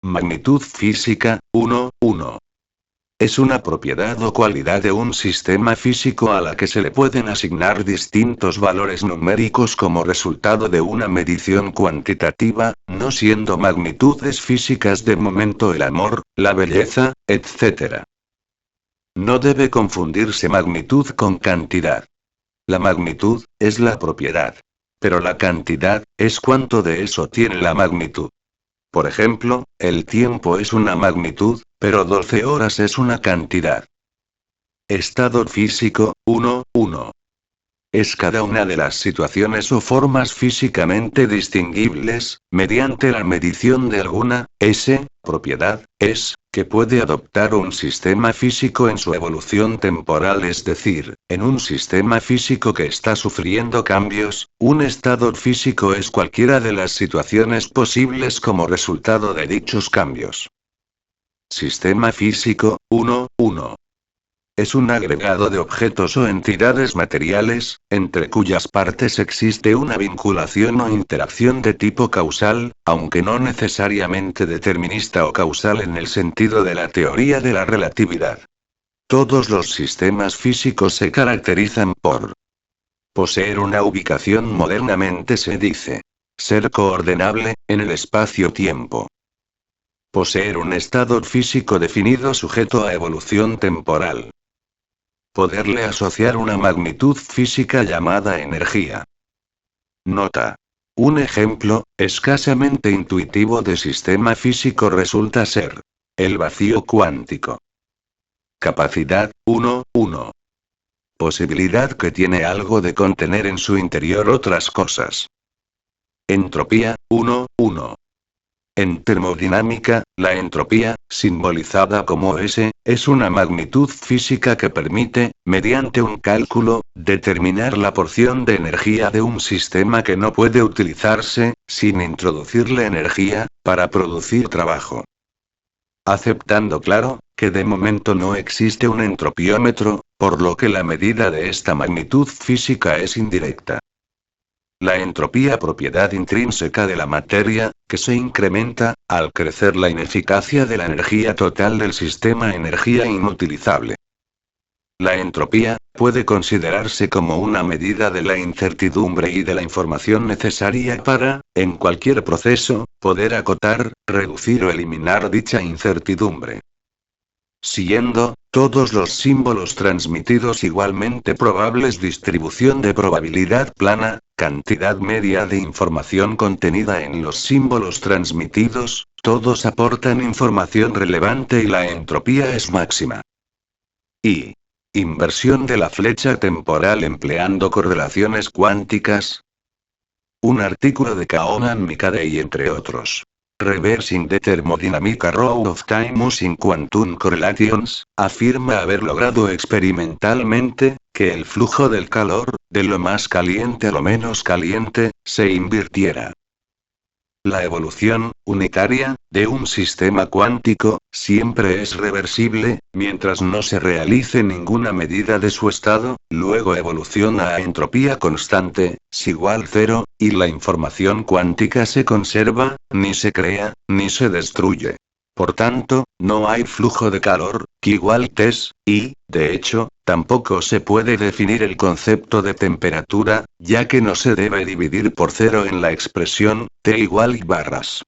Magnitud física, 1, 1. Es una propiedad o cualidad de un sistema físico a la que se le pueden asignar distintos valores numéricos como resultado de una medición cuantitativa, no siendo magnitudes físicas de momento el amor, la belleza, etc. No debe confundirse magnitud con cantidad. La magnitud es la propiedad. Pero la cantidad es cuánto de eso tiene la magnitud. Por ejemplo, el tiempo es una magnitud, pero 12 horas es una cantidad. Estado físico, 1, 1. Es cada una de las situaciones o formas físicamente distinguibles, mediante la medición de alguna, propiedad, que puede adoptar un sistema físico en su evolución temporal, es decir, en un sistema físico que está sufriendo cambios, un estado físico es cualquiera de las situaciones posibles como resultado de dichos cambios. Sistema físico, 1, 1. Es un agregado de objetos o entidades materiales, entre cuyas partes existe una vinculación o interacción de tipo causal, aunque no necesariamente determinista o causal en el sentido de la teoría de la relatividad. Todos los sistemas físicos se caracterizan por poseer una ubicación, modernamente se dice, ser coordenable, en el espacio-tiempo. Poseer un estado físico definido sujeto a evolución temporal. Poderle asociar una magnitud física llamada energía. Nota. Un ejemplo, escasamente intuitivo de sistema físico resulta ser el vacío cuántico. Capacidad, 1, 1. Posibilidad que tiene algo de contener en su interior otras cosas. Entropía, 1, 1. En termodinámica, la entropía, simbolizada como S, es una magnitud física que permite, mediante un cálculo, determinar la porción de energía de un sistema que no puede utilizarse, sin introducirle energía, para producir trabajo. Aceptando, claro, que de momento no existe un entropiómetro, por lo que la medida de esta magnitud física es indirecta. La entropía, propiedad intrínseca de la materia, que se incrementa, al crecer la ineficacia de la energía total del sistema, energía inutilizable. La entropía puede considerarse como una medida de la incertidumbre y de la información necesaria para, en cualquier proceso, poder acotar, reducir o eliminar dicha incertidumbre. Siendo todos los símbolos transmitidos igualmente probables, distribución de probabilidad plana, cantidad media de información contenida en los símbolos transmitidos, todos aportan información relevante y la entropía es máxima. Y inversión de la flecha temporal empleando correlaciones cuánticas. Un artículo de Kaonan Mikadei entre otros. Reversing the Thermodynamic Arrow of Time Using Quantum Correlations, afirma haber logrado experimentalmente, que el flujo del calor, de lo más caliente a lo menos caliente, se invirtiera. La evolución, unitaria, de un sistema cuántico, siempre es reversible, mientras no se realice ninguna medida de su estado, luego evoluciona a entropía constante, es igual 0, y la información cuántica se conserva, ni se crea, ni se destruye. Por tanto, no hay flujo de calor, Q igual Ts, y, de hecho, tampoco se puede definir el concepto de temperatura, ya que no se debe dividir por 0 en la expresión, T igual I barras.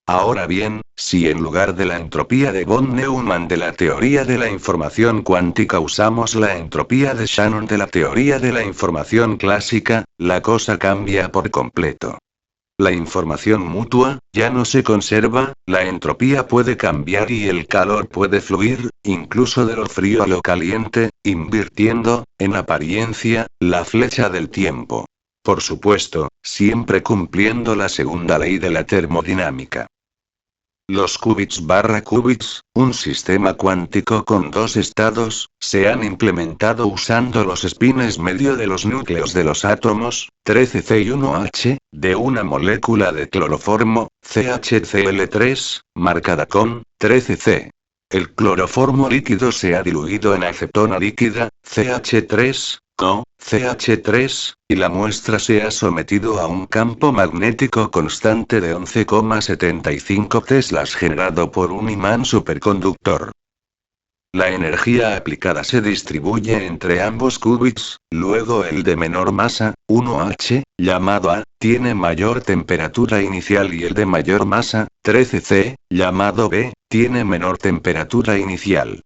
Ahora bien, si en lugar de la entropía de von Neumann de la teoría de la información cuántica usamos la entropía de Shannon de la teoría de la información clásica, la cosa cambia por completo. La información mutua, ya no se conserva, la entropía puede cambiar y el calor puede fluir, incluso de lo frío a lo caliente, invirtiendo, en apariencia, la flecha del tiempo. Por supuesto, siempre cumpliendo la segunda ley de la termodinámica. Los qubits/qubits, un sistema cuántico con dos estados, se han implementado usando los espines medio de los núcleos de los átomos, 13C y 1H, de una molécula de cloroformo, CHCl3, marcada con 13C. El cloroformo líquido se ha diluido en acetona líquida, CH3, No, CH3, y la muestra se ha sometido a un campo magnético constante de 11,75 teslas generado por un imán superconductor. La energía aplicada se distribuye entre ambos qubits, luego el de menor masa, 1H, llamado A, tiene mayor temperatura inicial y el de mayor masa, 13C, llamado B, tiene menor temperatura inicial.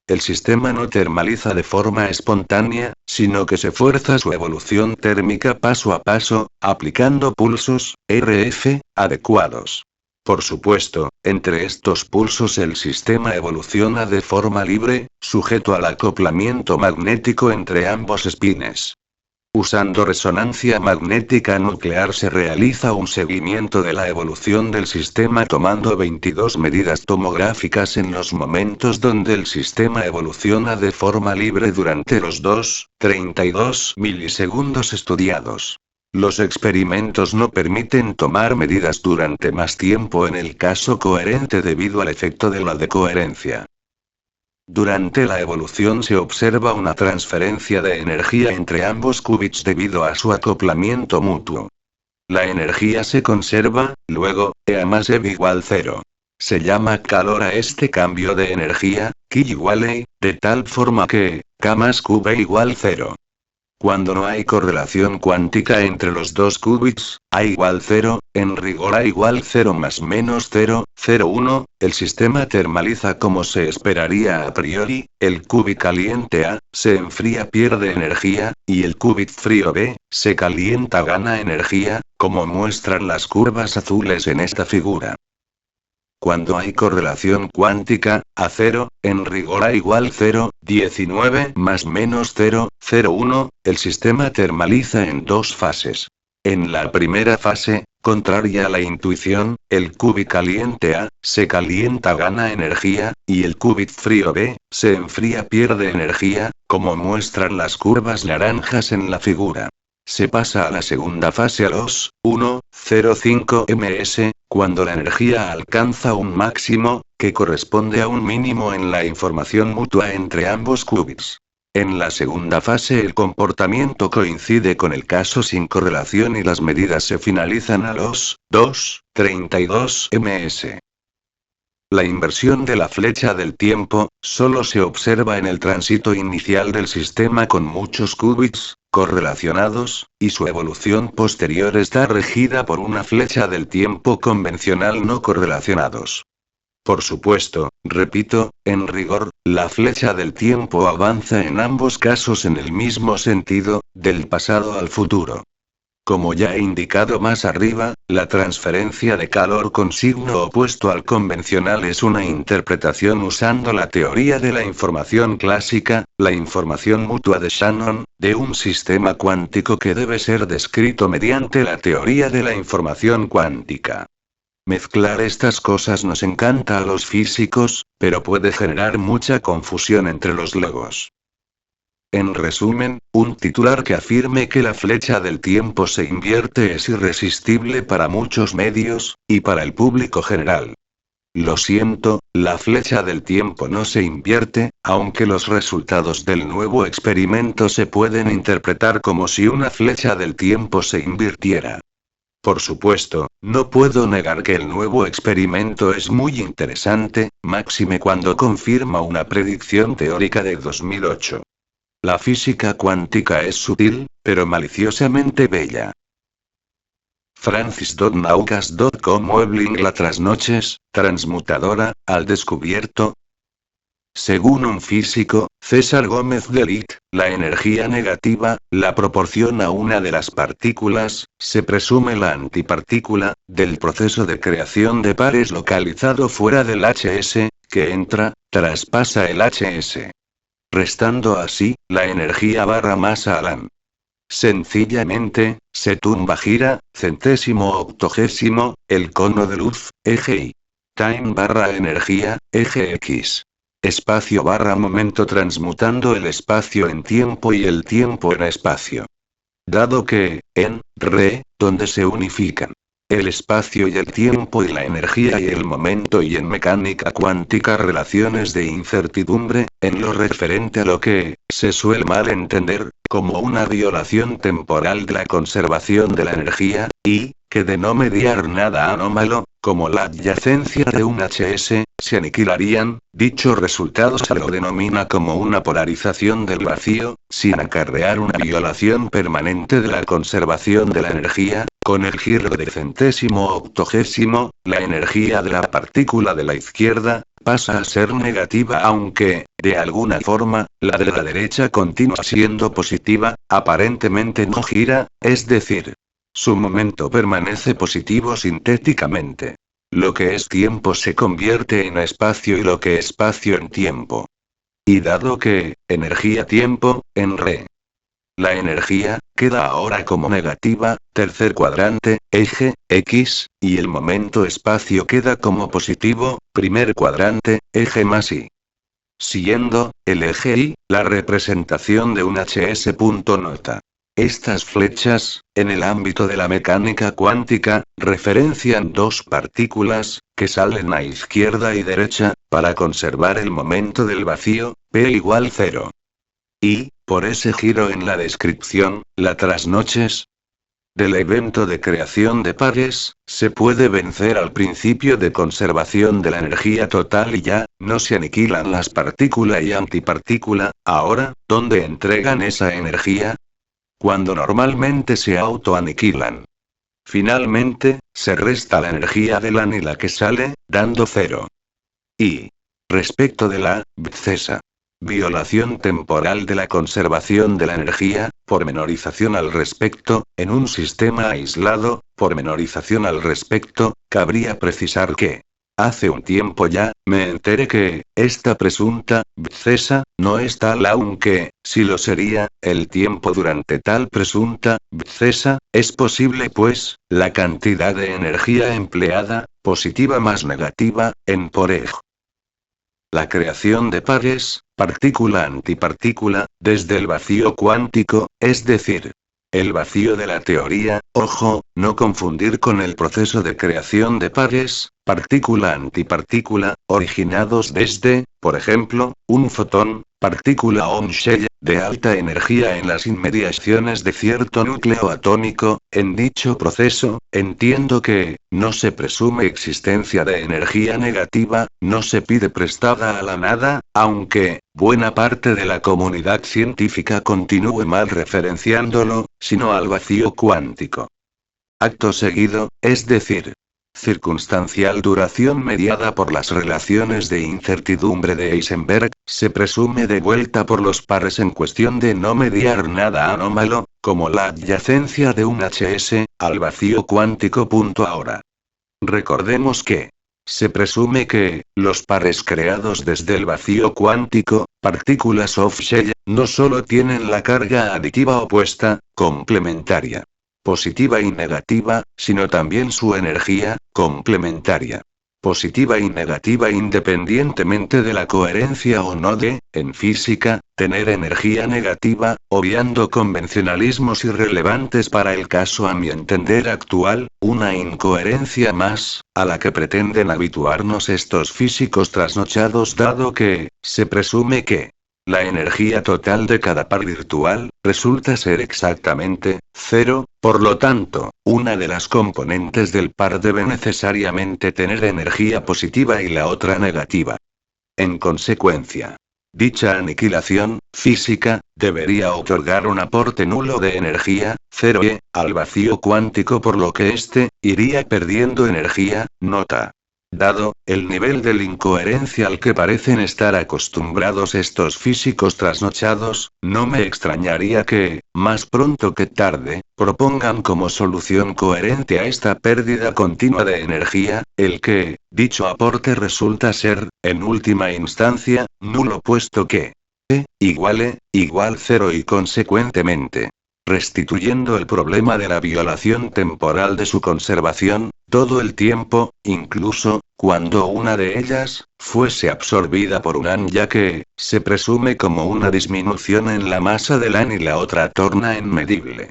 El sistema no termaliza de forma espontánea, sino que se fuerza su evolución térmica paso a paso, aplicando pulsos, RF, adecuados. Por supuesto, entre estos pulsos el sistema evoluciona de forma libre, sujeto al acoplamiento magnético entre ambos espines. Usando resonancia magnética nuclear se realiza un seguimiento de la evolución del sistema tomando 22 medidas tomográficas en los momentos donde el sistema evoluciona de forma libre durante los 32 milisegundos estudiados. Los experimentos no permiten tomar medidas durante más tiempo en el caso coherente debido al efecto de la decoherencia. Durante la evolución se observa una transferencia de energía entre ambos qubits debido a su acoplamiento mutuo. La energía se conserva, luego, E más E igual 0. Se llama calor a este cambio de energía, Q igual E, de tal forma que, K más QB igual 0. Cuando no hay correlación cuántica entre los dos qubits, A igual 0, en rigor A igual 0 más menos 0,01, el sistema termaliza como se esperaría a priori, el qubit caliente A, se enfría pierde energía, y el qubit frío B, se calienta gana energía, como muestran las curvas azules en esta figura. Cuando hay correlación cuántica, A0, en rigor A igual 0,19 más menos 0,01, el sistema termaliza en dos fases. En la primera fase, contraria a la intuición, el qubit caliente A, se calienta gana energía, y el qubit frío B, se enfría pierde energía, como muestran las curvas naranjas en la figura. Se pasa a la segunda fase a los 1,05 ms, cuando la energía alcanza un máximo, que corresponde a un mínimo en la información mutua entre ambos qubits. En la segunda fase el comportamiento coincide con el caso sin correlación y las medidas se finalizan a los 2,32 ms. La inversión de la flecha del tiempo, solo se observa en el tránsito inicial del sistema con muchos qubits correlacionados, y su evolución posterior está regida por una flecha del tiempo convencional no correlacionados. Por supuesto, repito, en rigor, la flecha del tiempo avanza en ambos casos en el mismo sentido, del pasado al futuro. Como ya he indicado más arriba, la transferencia de calor con signo opuesto al convencional es una interpretación usando la teoría de la información clásica, la información mutua de Shannon, de un sistema cuántico que debe ser descrito mediante la teoría de la información cuántica. Mezclar estas cosas nos encanta a los físicos, pero puede generar mucha confusión entre los logos. En resumen, un titular que afirme que la flecha del tiempo se invierte es irresistible para muchos medios, y para el público general. Lo siento, la flecha del tiempo no se invierte, aunque los resultados del nuevo experimento se pueden interpretar como si una flecha del tiempo se invirtiera. Por supuesto, no puedo negar que el nuevo experimento es muy interesante, máxime cuando confirma una predicción teórica de 2008. La física cuántica es sutil, pero maliciosamente bella. Francis.naucas.com Muebling la trasnoches, transmutadora, al descubierto. Según un físico, César Gómez de Ligt, la energía negativa, la proporciona una de las partículas, se presume la antipartícula, del proceso de creación de pares localizado fuera del HS, que entra, traspasa el HS. Restando así, la energía barra masa Alan. Sencillamente, se tumba gira, centésimo octogésimo, el cono de luz, eje Y. Time barra energía, eje X. Espacio barra momento transmutando el espacio en tiempo y el tiempo en espacio. Dado que, en, re, donde se unifican. El espacio y el tiempo y la energía y el momento y en mecánica cuántica relaciones de incertidumbre, en lo referente a lo que se suele mal entender como una violación temporal de la conservación de la energía, y que de no mediar nada anómalo, como la adyacencia de un HS, se aniquilarían. Dicho resultado se lo denomina como una polarización del vacío, sin acarrear una violación permanente de la conservación de la energía. Con el giro de centésimo octogésimo, la energía de la partícula de la izquierda pasa a ser negativa, aunque, de alguna forma, la de la derecha continúa siendo positiva. Aparentemente no gira, es decir, su momento permanece positivo sintéticamente. Lo que es tiempo se convierte en espacio y lo que es espacio en tiempo. Y dado que, energía-tiempo, en re. La energía, queda ahora como negativa, tercer cuadrante, eje, X, y el momento espacio queda como positivo, primer cuadrante, eje más Y. Siendo, el eje Y, la representación de un HS. Nota. Estas flechas, en el ámbito de la mecánica cuántica, referencian dos partículas, que salen a izquierda y derecha, para conservar el momento del vacío, P igual 0. Y, por ese giro en la descripción, la trasnoches del evento de creación de pares, se puede vencer al principio de conservación de la energía total y ya, no se aniquilan las partícula y antipartícula. Ahora, ¿dónde entregan esa energía? Cuando normalmente se autoaniquilan. Finalmente, se resta la energía del anila que sale, dando 0. Y, respecto de la bcesa, violación temporal de la conservación de la energía, pormenorización al respecto, en un sistema aislado, pormenorización al respecto, cabría precisar que, hace un tiempo ya, me enteré que, esta presunta bcesa, no es tal, aunque, si lo sería, el tiempo durante tal presunta bcesa, es posible pues, la cantidad de energía empleada, positiva más negativa, en por ej. La creación de pares, partícula-antipartícula, desde el vacío cuántico, es decir, el vacío de la teoría, ojo, no confundir con el proceso de creación de pares, partícula-antipartícula, originados desde, por ejemplo, un fotón, partícula o un shell, de alta energía en las inmediaciones de cierto núcleo atómico. En dicho proceso, entiendo que, no se presume existencia de energía negativa, no se pide prestada a la nada, aunque, buena parte de la comunidad científica continúe mal referenciándolo, sino al vacío cuántico. Acto seguido, es decir, circunstancial duración mediada por las relaciones de incertidumbre de Heisenberg, se presume de vuelta por los pares en cuestión de no mediar nada anómalo, como la adyacencia de un HS, al vacío cuántico. Ahora, recordemos que se presume que los pares creados desde el vacío cuántico, partículas soft-shell, no solo tienen la carga aditiva opuesta, complementaria, positiva y negativa, sino también su energía, complementaria, positiva y negativa independientemente de la coherencia o no de, en física, tener energía negativa, obviando convencionalismos irrelevantes para el caso a mi entender actual, una incoherencia más, a la que pretenden habituarnos estos físicos trasnochados, dado que, se presume que la energía total de cada par virtual, resulta ser exactamente, 0, por lo tanto, una de las componentes del par debe necesariamente tener energía positiva y la otra negativa. En consecuencia, dicha aniquilación, física, debería otorgar un aporte nulo de energía, 0 al vacío cuántico, por lo que éste, iría perdiendo energía. Nota. Dado el nivel de incoherencia al que parecen estar acostumbrados estos físicos trasnochados, no me extrañaría que, más pronto que tarde, propongan como solución coherente a esta pérdida continua de energía, el que, dicho aporte resulta ser, en última instancia, nulo, puesto que E igual 0 y consecuentemente, restituyendo el problema de la violación temporal de su conservación, todo el tiempo, incluso, cuando una de ellas, fuese absorbida por un AN, ya que, se presume como una disminución en la masa del AN y la otra torna inmedible.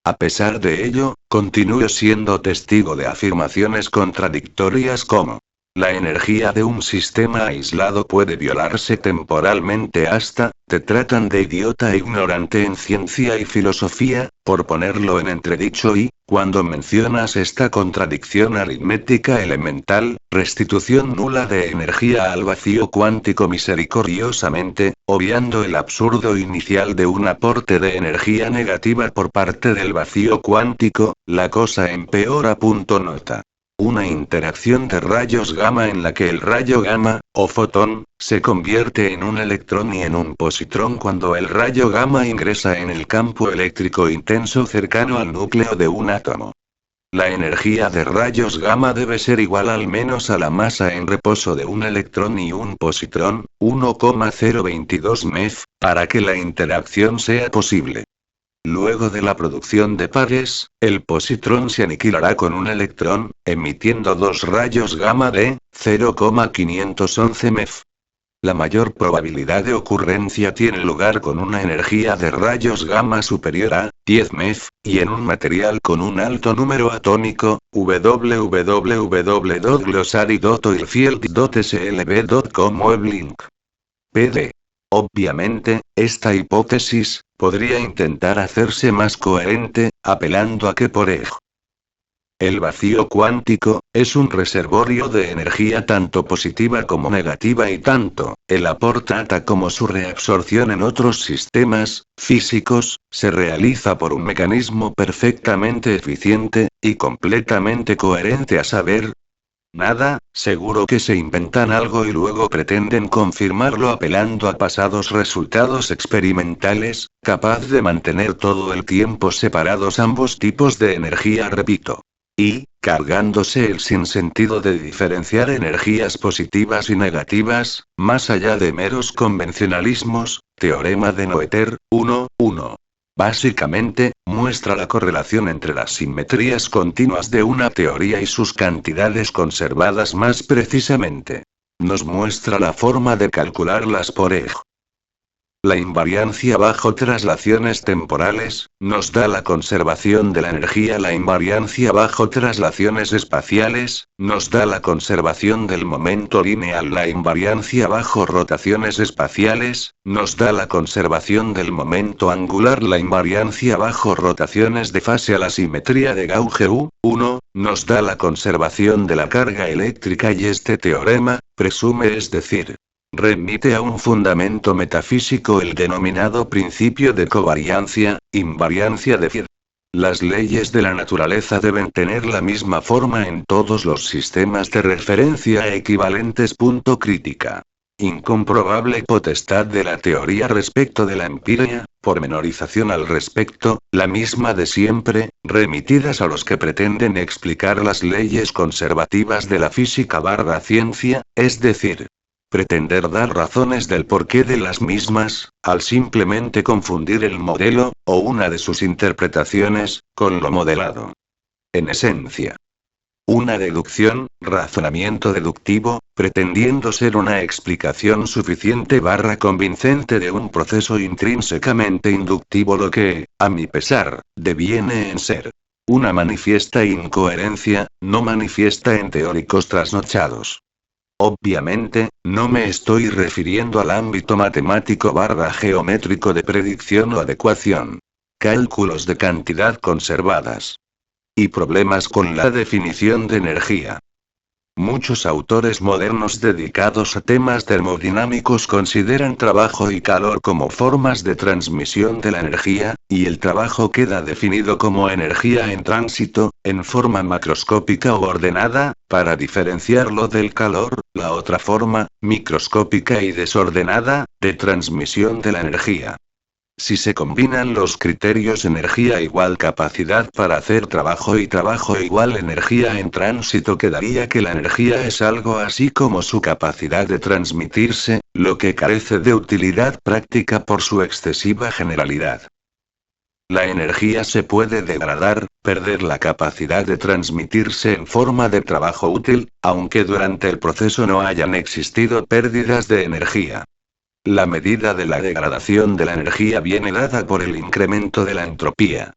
A pesar de ello, continúo siendo testigo de afirmaciones contradictorias como: la energía de un sistema aislado puede violarse temporalmente hasta, te tratan de idiota e ignorante en ciencia y filosofía, por ponerlo en entredicho y, cuando mencionas esta contradicción aritmética elemental, restitución nula de energía al vacío cuántico misericordiosamente, obviando el absurdo inicial de un aporte de energía negativa por parte del vacío cuántico, la cosa empeora. Nota. Una interacción de rayos gamma en la que el rayo gamma, o fotón, se convierte en un electrón y en un positrón cuando el rayo gamma ingresa en el campo eléctrico intenso cercano al núcleo de un átomo. La energía de rayos gamma debe ser igual al menos a la masa en reposo de un electrón y un positrón, 1,022 MeV, para que la interacción sea posible. Luego de la producción de pares, el positrón se aniquilará con un electrón, emitiendo dos rayos gamma de 0,511 MeV. La mayor probabilidad de ocurrencia tiene lugar con una energía de rayos gamma superior a 10 MeV, y en un material con un alto número atómico, www.glossary.oilfield.slb.com web link. PD. Obviamente, esta hipótesis podría intentar hacerse más coherente, apelando a que por ej. El vacío cuántico es un reservorio de energía tanto positiva como negativa y tanto el aporte ATA como su reabsorción en otros sistemas físicos se realiza por un mecanismo perfectamente eficiente y completamente coherente, a saber, nada. Seguro que se inventan algo y luego pretenden confirmarlo apelando a pasados resultados experimentales, capaz de mantener todo el tiempo separados ambos tipos de energía, repito. Y, cargándose el sinsentido de diferenciar energías positivas y negativas, más allá de meros convencionalismos, teorema de Noether, 1.1. Básicamente, muestra la correlación entre las simetrías continuas de una teoría y sus cantidades conservadas. Más precisamente, nos muestra la forma de calcularlas por ej. La invariancia bajo traslaciones temporales, nos da la conservación de la energía. La invariancia bajo traslaciones espaciales, nos da la conservación del momento lineal. La invariancia bajo rotaciones espaciales, nos da la conservación del momento angular. La invariancia bajo rotaciones de fase a la simetría de Gauge U1, nos da la conservación de la carga eléctrica y este teorema, presume, es decir, remite a un fundamento metafísico, el denominado principio de covariancia, invariancia de Fier. Las leyes de la naturaleza deben tener la misma forma en todos los sistemas de referencia equivalentes. Crítica. Incomprobable potestad de la teoría respecto de la empiria, pormenorización al respecto, la misma de siempre, remitidas a los que pretenden explicar las leyes conservativas de la física/ciencia, es decir, pretender dar razones del porqué de las mismas, al simplemente confundir el modelo, o una de sus interpretaciones, con lo modelado. En esencia, una deducción, razonamiento deductivo, pretendiendo ser una explicación suficiente/convincente de un proceso intrínsecamente inductivo, lo que, a mi pesar, deviene en ser una manifiesta incoherencia, no manifiesta en teóricos trasnochados. Obviamente, no me estoy refiriendo al ámbito matemático/geométrico de predicción o adecuación. Cálculos de cantidad conservadas. Y problemas con la definición de energía. Muchos autores modernos dedicados a temas termodinámicos consideran trabajo y calor como formas de transmisión de la energía, y el trabajo queda definido como energía en tránsito, en forma macroscópica o ordenada, para diferenciarlo del calor, la otra forma, microscópica y desordenada, de transmisión de la energía. Si se combinan los criterios energía igual capacidad para hacer trabajo y trabajo igual energía en tránsito, quedaría que la energía es algo así como su capacidad de transmitirse, lo que carece de utilidad práctica por su excesiva generalidad. La energía se puede degradar, perder la capacidad de transmitirse en forma de trabajo útil, aunque durante el proceso no hayan existido pérdidas de energía. La medida de la degradación de la energía viene dada por el incremento de la entropía.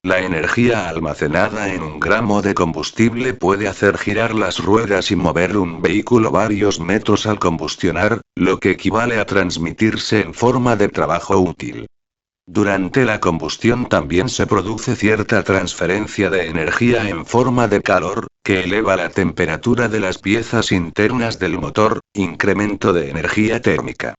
La energía almacenada en 1 gramo de combustible puede hacer girar las ruedas y mover un vehículo varios metros al combustionar, lo que equivale a transmitirse en forma de trabajo útil. Durante la combustión también se produce cierta transferencia de energía en forma de calor, que eleva la temperatura de las piezas internas del motor, incremento de energía térmica.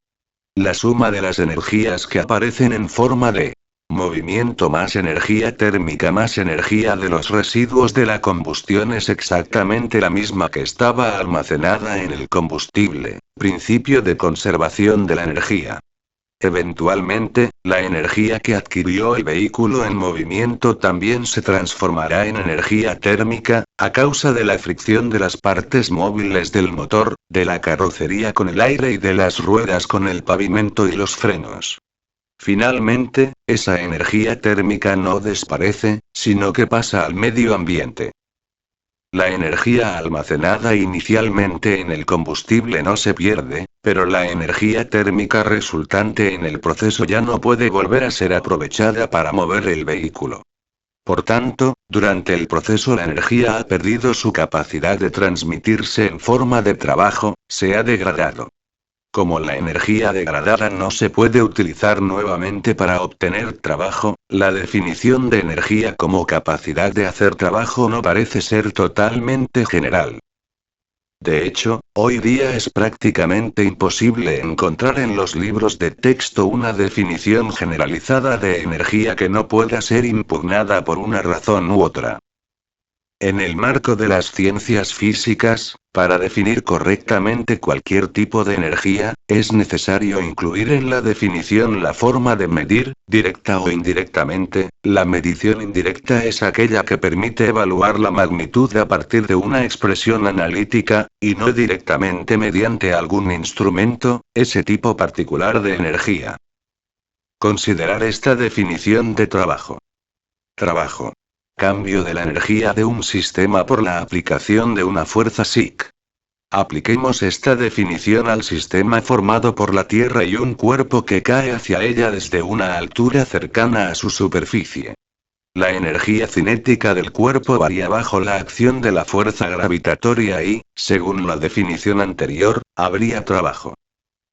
La suma de las energías que aparecen en forma de movimiento más energía térmica más energía de los residuos de la combustión es exactamente la misma que estaba almacenada en el combustible, principio de conservación de la energía. Eventualmente, la energía que adquirió el vehículo en movimiento también se transformará en energía térmica, a causa de la fricción de las partes móviles del motor, de la carrocería con el aire y de las ruedas con el pavimento y los frenos. Finalmente, esa energía térmica no desaparece, sino que pasa al medio ambiente. La energía almacenada inicialmente en el combustible no se pierde, pero la energía térmica resultante en el proceso ya no puede volver a ser aprovechada para mover el vehículo. Por tanto, durante el proceso la energía ha perdido su capacidad de transmitirse en forma de trabajo, se ha degradado. Como la energía degradada no se puede utilizar nuevamente para obtener trabajo, la definición de energía como capacidad de hacer trabajo no parece ser totalmente general. De hecho, hoy día es prácticamente imposible encontrar en los libros de texto una definición generalizada de energía que no pueda ser impugnada por una razón u otra. En el marco de las ciencias físicas, para definir correctamente cualquier tipo de energía, es necesario incluir en la definición la forma de medir, directa o indirectamente. La medición indirecta es aquella que permite evaluar la magnitud a partir de una expresión analítica, y no directamente mediante algún instrumento, ese tipo particular de energía. Considerar esta definición de trabajo. Trabajo. Cambio de la energía de un sistema por la aplicación de una fuerza psíquica. Apliquemos esta definición al sistema formado por la Tierra y un cuerpo que cae hacia ella desde una altura cercana a su superficie. La energía cinética del cuerpo varía bajo la acción de la fuerza gravitatoria y, según la definición anterior, habría trabajo.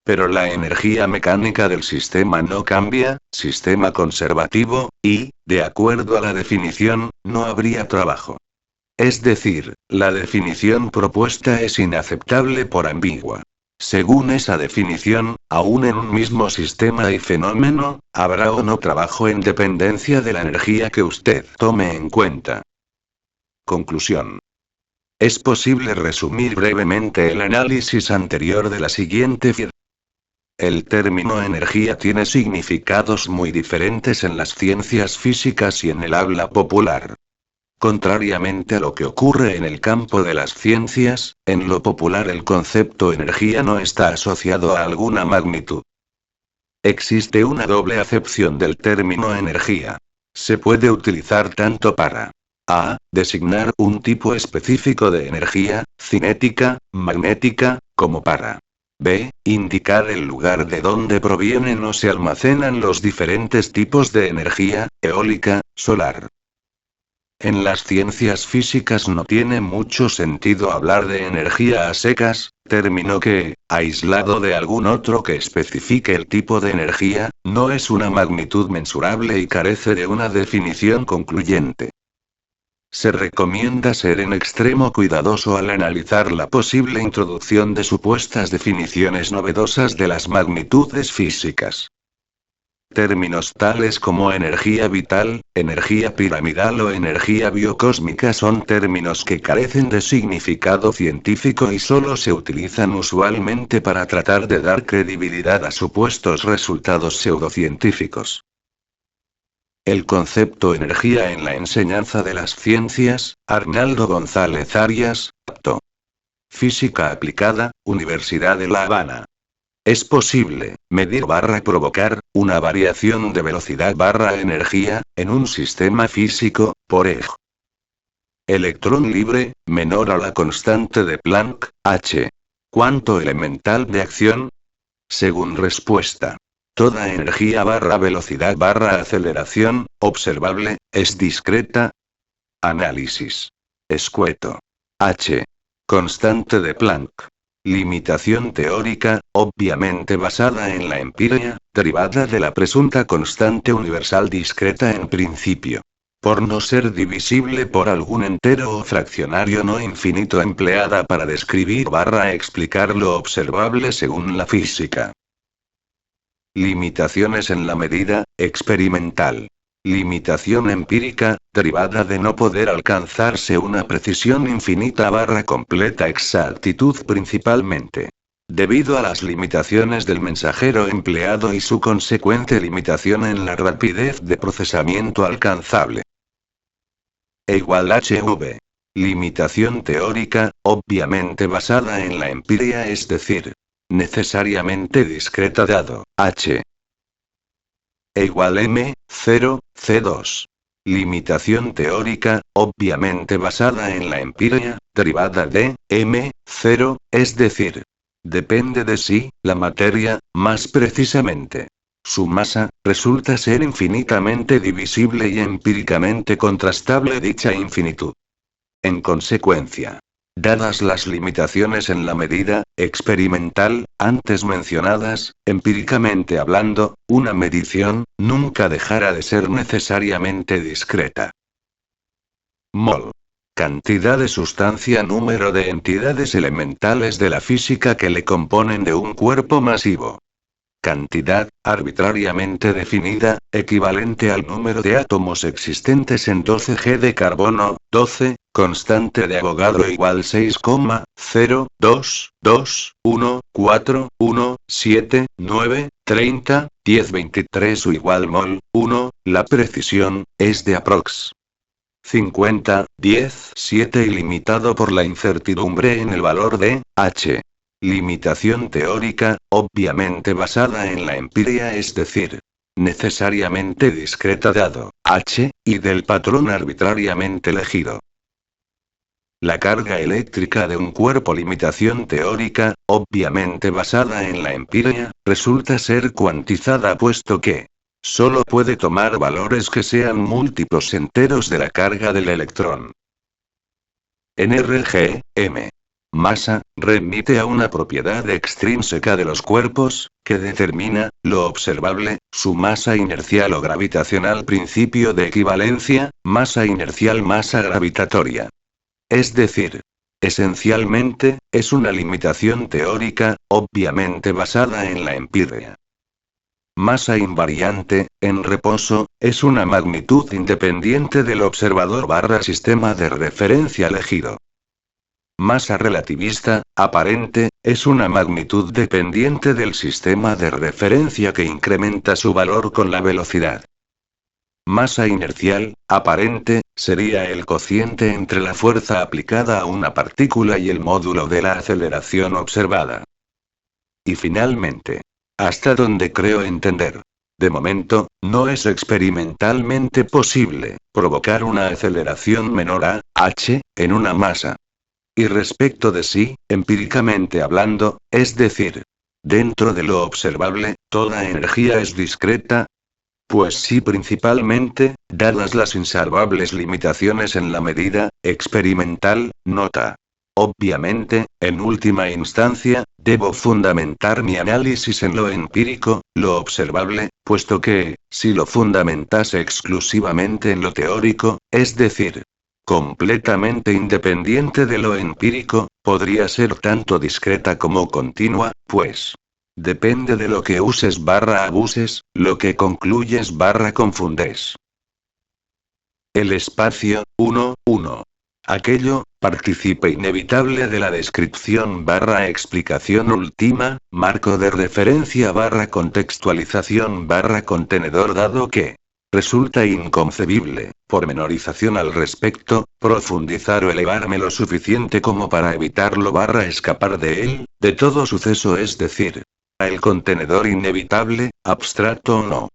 Pero la energía mecánica del sistema no cambia, sistema conservativo, y, de acuerdo a la definición, no habría trabajo. Es decir, la definición propuesta es inaceptable por ambigua. Según esa definición, aún en un mismo sistema y fenómeno, habrá o no trabajo en dependencia de la energía que usted tome en cuenta. Conclusión. Es posible resumir brevemente el análisis anterior de la siguiente forma. El término energía tiene significados muy diferentes en las ciencias físicas y en el habla popular. Contrariamente a lo que ocurre en el campo de las ciencias, en lo popular el concepto energía no está asociado a alguna magnitud. Existe una doble acepción del término energía. Se puede utilizar tanto para a. Designar un tipo específico de energía, cinética, magnética, como para b. Indicar el lugar de donde provienen o se almacenan los diferentes tipos de energía, eólica, solar. En las ciencias físicas no tiene mucho sentido hablar de energía a secas, término que, aislado de algún otro que especifique el tipo de energía, no es una magnitud mensurable y carece de una definición concluyente. Se recomienda ser en extremo cuidadoso al analizar la posible introducción de supuestas definiciones novedosas de las magnitudes físicas. Términos tales como energía vital, energía piramidal o energía biocósmica son términos que carecen de significado científico y solo se utilizan usualmente para tratar de dar credibilidad a supuestos resultados pseudocientíficos. El concepto energía en la enseñanza de las ciencias, Arnaldo González Arias, Apto. Física aplicada, Universidad de La Habana. Es posible medir provocar una variación de velocidad energía en un sistema físico, por ej. Electrón libre, menor a la constante de Planck, h. ¿Cuánto elemental de acción? Según respuesta. Toda energía barra velocidad barra aceleración, observable, es discreta. Análisis. Escueto. H. Constante de Planck. Limitación teórica, obviamente basada en la empiria, derivada de la presunta constante universal discreta en principio. Por no ser divisible por algún entero o fraccionario no infinito empleada para describir barra explicar lo observable según la física. Limitaciones en la medida, experimental. Limitación empírica, derivada de no poder alcanzarse una precisión infinita barra completa exactitud principalmente. Debido a las limitaciones del mensajero empleado y su consecuente limitación en la rapidez de procesamiento alcanzable. E igual HV. Limitación teórica, obviamente basada en la empiria, es decir, necesariamente discreta dado H. E igual M0, C2. Limitación teórica, obviamente basada en la empiria, derivada de M0, es decir, depende de sí, la materia, más precisamente. Su masa, resulta ser infinitamente divisible y empíricamente contrastable dicha infinitud. En consecuencia, dadas las limitaciones en la medida, experimental, antes mencionadas, empíricamente hablando, una medición, nunca dejará de ser necesariamente discreta. Mol. Cantidad de sustancia, número de entidades elementales de la física que le componen de un cuerpo masivo. Cantidad, arbitrariamente definida, equivalente al número de átomos existentes en 12G de carbono, 12, constante de Avogadro igual 6,022141793 o igual mol, 1, la precisión, es de aprox. 50, 10, 7 ilimitado por la incertidumbre en el valor de H. Limitación teórica, obviamente basada en la empiria, es decir, necesariamente discreta dado H, y del patrón arbitrariamente elegido. La carga eléctrica de un cuerpo, limitación teórica, obviamente basada en la empiria, resulta ser cuantizada puesto que solo puede tomar valores que sean múltiplos enteros de la carga del electrón. NRG, M. Masa, remite a una propiedad extrínseca de los cuerpos, que determina, lo observable, su masa inercial o gravitacional. Principio de equivalencia, masa inercial, masa gravitatoria. Es decir, esencialmente, es una limitación teórica, obviamente basada en la empiria. Masa invariante, en reposo, es una magnitud independiente del observador barra sistema de referencia elegido. Masa relativista, aparente, es una magnitud dependiente del sistema de referencia que incrementa su valor con la velocidad. Masa inercial, aparente, sería el cociente entre la fuerza aplicada a una partícula y el módulo de la aceleración observada. Y finalmente, hasta donde creo entender, de momento, no es experimentalmente posible provocar una aceleración menor a h en una masa. Y respecto de sí, empíricamente hablando, es decir, dentro de lo observable, toda energía es discreta. Pues sí, principalmente, dadas las insalvables limitaciones en la medida experimental, nota. Obviamente, en última instancia, debo fundamentar mi análisis en lo empírico, lo observable, puesto que, si lo fundamentase exclusivamente en lo teórico, es decir, completamente independiente de lo empírico, podría ser tanto discreta como continua, pues depende de lo que uses barra abuses, lo que concluyes barra confundes. El espacio, 1, 1. Aquello, participe inevitable de la descripción barra explicación última, marco de referencia barra contextualización barra contenedor dado que resulta inconcebible, pormenorización al respecto, profundizar o elevarme lo suficiente como para evitarlo barra escapar de él, de todo suceso, es decir, el contenedor inevitable, abstracto o no.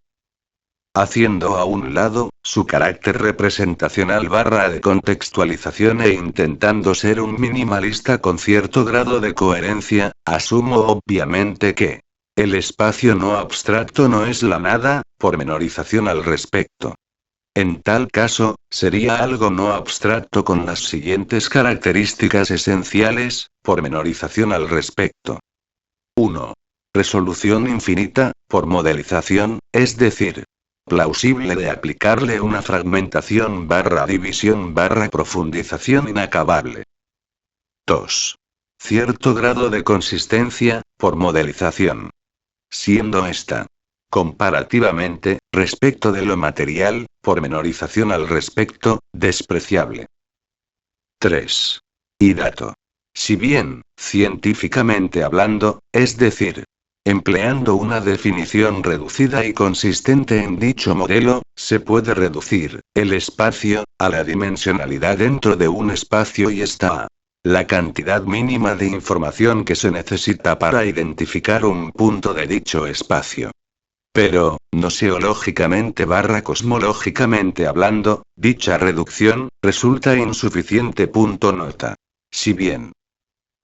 Haciendo a un lado, su carácter representacional barra de contextualización e intentando ser un minimalista con cierto grado de coherencia, asumo obviamente que El espacio no abstracto no es la nada, pormenorización al respecto. En tal caso, sería algo no abstracto con las siguientes características esenciales, pormenorización al respecto. 1. Resolución infinita, por modelización, es decir, plausible de aplicarle una fragmentación / división / profundización inacabable. 2. Cierto grado de consistencia, por modelización. Siendo esta, comparativamente, respecto de lo material, pormenorización al respecto, despreciable. 3. Y dato. Si bien, científicamente hablando, es decir, empleando una definición reducida y consistente en dicho modelo, se puede reducir el espacio a la dimensionalidad dentro de un espacio y esta a la cantidad mínima de información que se necesita para identificar un punto de dicho espacio. Pero, noseológicamente / cosmológicamente hablando, dicha reducción resulta insuficiente. Nota. Si bien,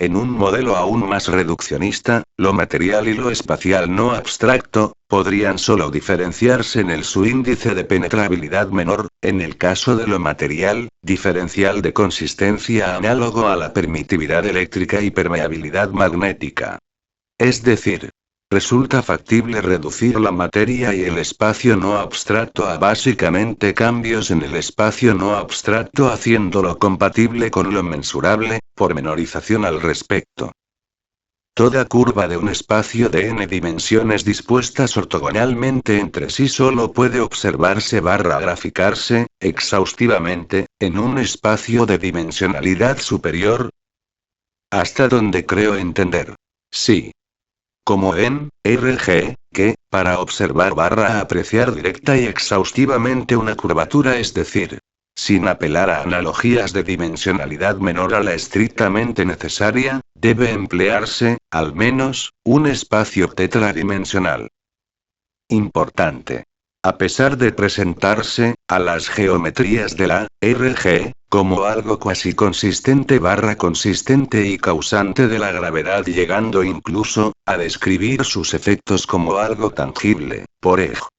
en un modelo aún más reduccionista, lo material y lo espacial no abstracto podrían solo diferenciarse en su índice de penetrabilidad menor, en el caso de lo material, diferencial de consistencia análogo a la permitividad eléctrica y permeabilidad magnética. Es decir, resulta factible reducir la materia y el espacio no abstracto a básicamente cambios en el espacio no abstracto haciéndolo compatible con lo mensurable, pormenorización al respecto. Toda curva de un espacio de n dimensiones dispuestas ortogonalmente entre sí solo puede observarse / graficarse, exhaustivamente, en un espacio de dimensionalidad superior. Hasta donde creo entender. Sí. Como en RG, que, para observar / apreciar directa y exhaustivamente una curvatura, es decir, sin apelar a analogías de dimensionalidad menor a la estrictamente necesaria, debe emplearse, al menos, un espacio tetradimensional. Importante. A pesar de presentarse, a las geometrías de la RG, como algo cuasi consistente / consistente y causante de la gravedad, llegando incluso a describir sus efectos como algo tangible, por ejemplo,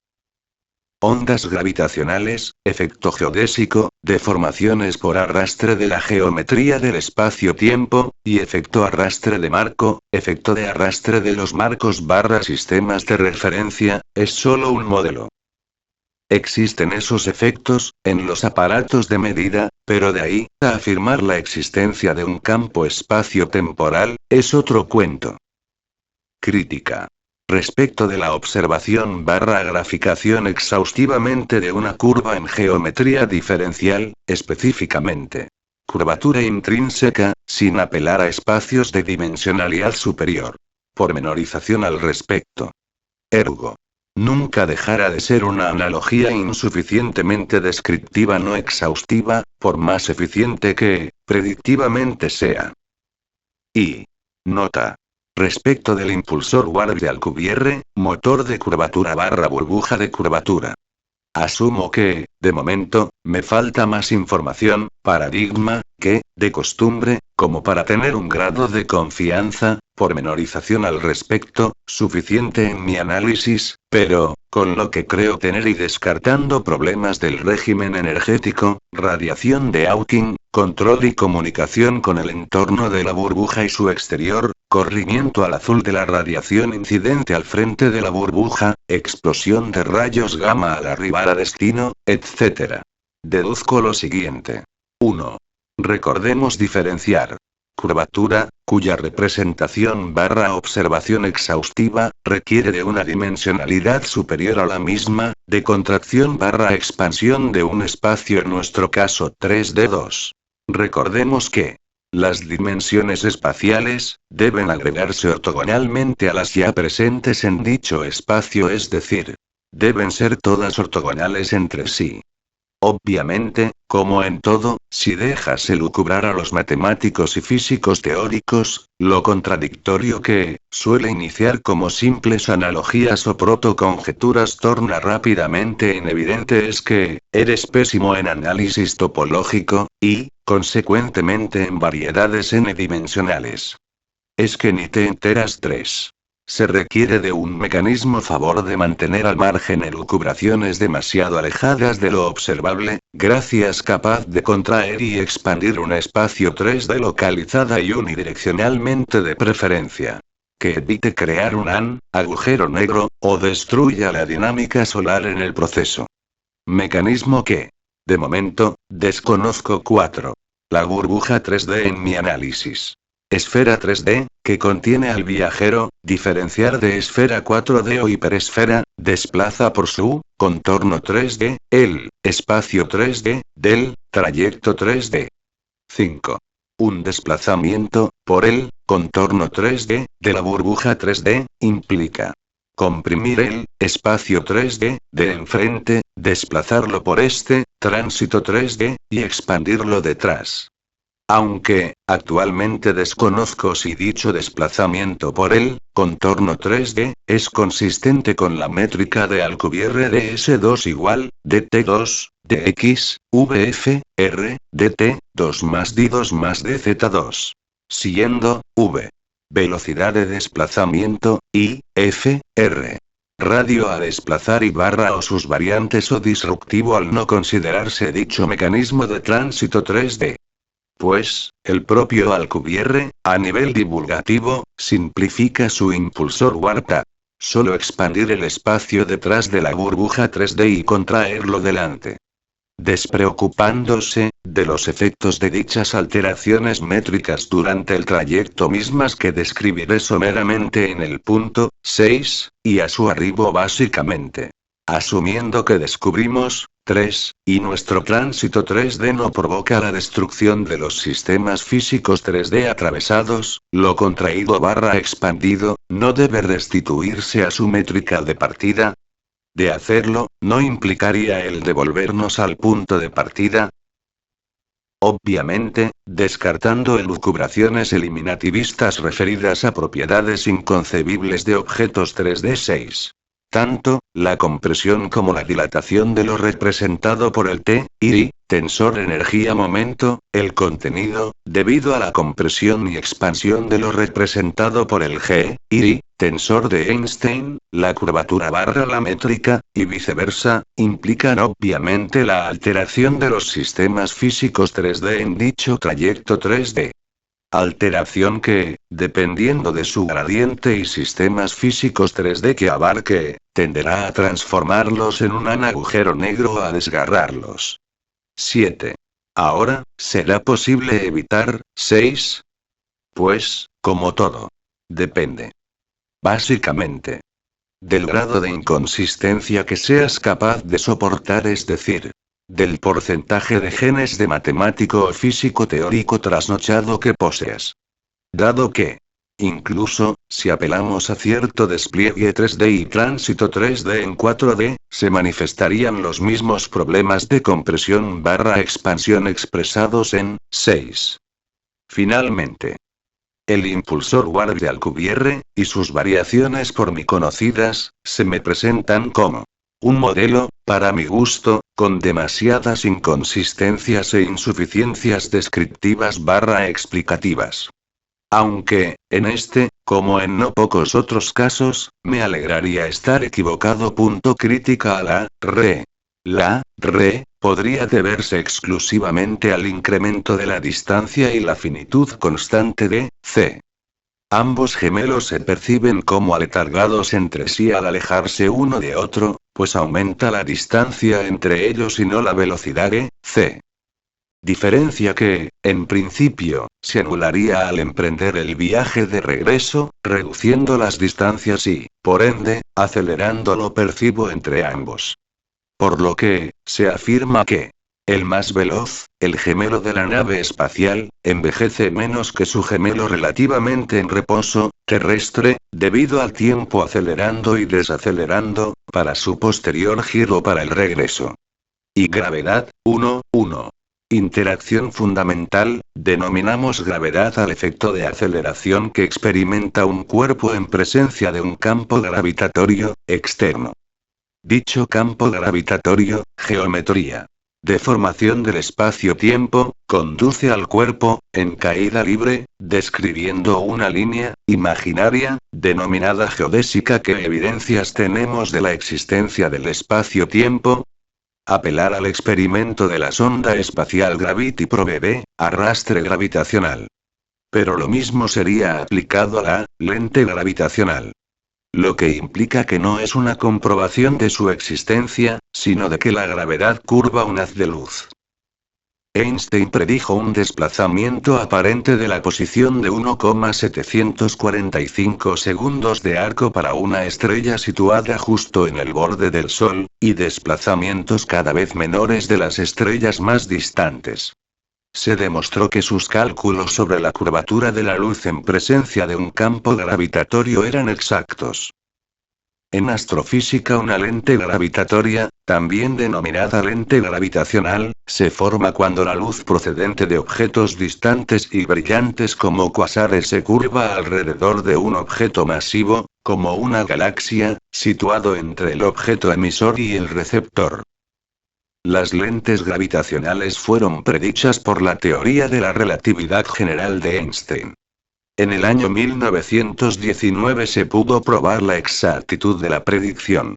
ondas gravitacionales, efecto geodésico, deformaciones por arrastre de la geometría del espacio-tiempo, y efecto arrastre de marco, efecto de arrastre de los marcos / sistemas de referencia, es solo un modelo. Existen esos efectos, en los aparatos de medida, pero de ahí a afirmar la existencia de un campo espacio-temporal, es otro cuento. Crítica. Respecto de la observación / graficación exhaustivamente de una curva en geometría diferencial, específicamente, curvatura intrínseca, sin apelar a espacios de dimensionalidad superior. Pormenorización al respecto. Ergo. Nunca dejará de ser una analogía insuficientemente descriptiva no exhaustiva, por más eficiente que, predictivamente sea. Y. Nota. Respecto del impulsor Warp de Alcubierre, motor de curvatura / burbuja de curvatura. Asumo que, de momento, me falta más información, paradigma, que, de costumbre, como para tener un grado de confianza, pormenorización al respecto, suficiente en mi análisis, pero, con lo que creo tener y descartando problemas del régimen energético, radiación de Hawking, control y comunicación con el entorno de la burbuja y su exterior, corrimiento al azul de la radiación incidente al frente de la burbuja, explosión de rayos gamma al arribar a destino, etc. Deduzco lo siguiente. 1. Recordemos diferenciar curvatura, cuya representación / observación exhaustiva, requiere de una dimensionalidad superior a la misma, de contracción / expansión de un espacio, en nuestro caso 3D2. Recordemos que las dimensiones espaciales deben agregarse ortogonalmente a las ya presentes en dicho espacio, es decir, deben ser todas ortogonales entre sí. Obviamente, como en todo, si dejas elucubrar a los matemáticos y físicos teóricos, lo contradictorio que suele iniciar como simples analogías o protoconjeturas torna rápidamente en evidente es que eres pésimo en análisis topológico, y, consecuentemente, en variedades n dimensionales. Es que ni te enteras. 3. se requiere de un mecanismo a favor de mantener al margen elucubraciones demasiado alejadas de lo observable, gracias capaz de contraer y expandir un espacio 3D localizada y unidireccionalmente de preferencia. Que evite crear un agujero negro, o destruya la dinámica solar en el proceso. Mecanismo que, de momento, desconozco. 4. La burbuja 3D en mi análisis. Esfera 3D, que contiene al viajero, diferenciar de esfera 4D o hiperesfera, desplaza por su contorno 3D, el espacio 3D, del trayecto 3D. 5. Un desplazamiento, por el contorno 3D, de la burbuja 3D, implica comprimir el espacio 3D, de enfrente, desplazarlo por este tránsito 3D, y expandirlo detrás. Aunque, actualmente desconozco si dicho desplazamiento por el contorno 3D es consistente con la métrica de Alcubierre de S2 igual, dt2, dx, vf, r, dt, 2 más d2 más dz2. Siendo, v. Velocidad de desplazamiento, y, f, r. Radio a desplazar y barra o sus variantes o disruptivo al no considerarse dicho mecanismo de tránsito 3D. Pues, el propio Alcubierre, a nivel divulgativo, simplifica su impulsor warp. Solo expandir el espacio detrás de la burbuja 3D y contraerlo delante. Despreocupándose de los efectos de dichas alteraciones métricas durante el trayecto, mismas que describiré someramente en el punto 6, y a su arribo básicamente. Asumiendo que descubrimos 3, y nuestro tránsito 3D no provoca la destrucción de los sistemas físicos 3D atravesados, lo contraído barra expandido, no debe restituirse a su métrica de partida. De hacerlo, ¿no implicaría el devolvernos al punto de partida? Obviamente, descartando elucubraciones eliminativistas referidas a propiedades inconcebibles de objetos 3D. 6. Tanto, la compresión como la dilatación de lo representado por el T, y, tensor energía-momento, el contenido, debido a la compresión y expansión de lo representado por el G, y, tensor de Einstein, la curvatura barra la métrica, y viceversa, implican obviamente la alteración de los sistemas físicos 3D en dicho trayecto 3D. Alteración que, dependiendo de su gradiente y sistemas físicos 3D que abarque, tenderá a transformarlos en un agujero negro o a desgarrarlos. 7. Ahora, ¿será posible evitar 6? Pues, como todo. Depende. Básicamente. Del grado de inconsistencia que seas capaz de soportar, es decir, del porcentaje de genes de matemático o físico teórico trasnochado que poseas. Dado que, incluso, si apelamos a cierto despliegue 3D y tránsito 3D en 4D, se manifestarían los mismos problemas de compresión barra expansión expresados en 6. Finalmente, el impulsor warp de Alcubierre, y sus variaciones por mí conocidas, se me presentan como un modelo, para mi gusto, con demasiadas inconsistencias e insuficiencias descriptivas barra explicativas. Aunque, en este, como en no pocos otros casos, me alegraría estar equivocado. Crítica a la re. La re podría deberse exclusivamente al incremento de la distancia y la finitud constante de c. Ambos gemelos se perciben como aletargados entre sí al alejarse uno de otro, pues aumenta la distancia entre ellos y no la velocidad c. Diferencia que, en principio, se anularía al emprender el viaje de regreso, reduciendo las distancias y, por ende, acelerando lo percibo entre ambos. Por lo que, se afirma que el más veloz, el gemelo de la nave espacial, envejece menos que su gemelo relativamente en reposo, terrestre, debido al tiempo acelerando y desacelerando, para su posterior giro para el regreso. Y gravedad, 1. Interacción fundamental, denominamos gravedad al efecto de aceleración que experimenta un cuerpo en presencia de un campo gravitatorio externo. Dicho campo gravitatorio, geometría. Deformación del espacio-tiempo, conduce al cuerpo, en caída libre, describiendo una línea, imaginaria, denominada geodésica. ¿Qué evidencias tenemos de la existencia del espacio-tiempo? Apelar al experimento de la sonda espacial Gravity Probe, arrastre gravitacional. Pero lo mismo sería aplicado a la lente gravitacional. Lo que implica que no es una comprobación de su existencia, sino de que la gravedad curva un haz de luz. Einstein predijo un desplazamiento aparente de la posición de 1,745 segundos de arco para una estrella situada justo en el borde del Sol, y desplazamientos cada vez menores de las estrellas más distantes. Se demostró que sus cálculos sobre la curvatura de la luz en presencia de un campo gravitatorio eran exactos. En astrofísica, una lente gravitatoria, también denominada lente gravitacional, se forma cuando la luz procedente de objetos distantes y brillantes como cuasares se curva alrededor de un objeto masivo, como una galaxia, situado entre el objeto emisor y el receptor. Las lentes gravitacionales fueron predichas por la teoría de la relatividad general de Einstein. En el año 1919 se pudo probar la exactitud de la predicción.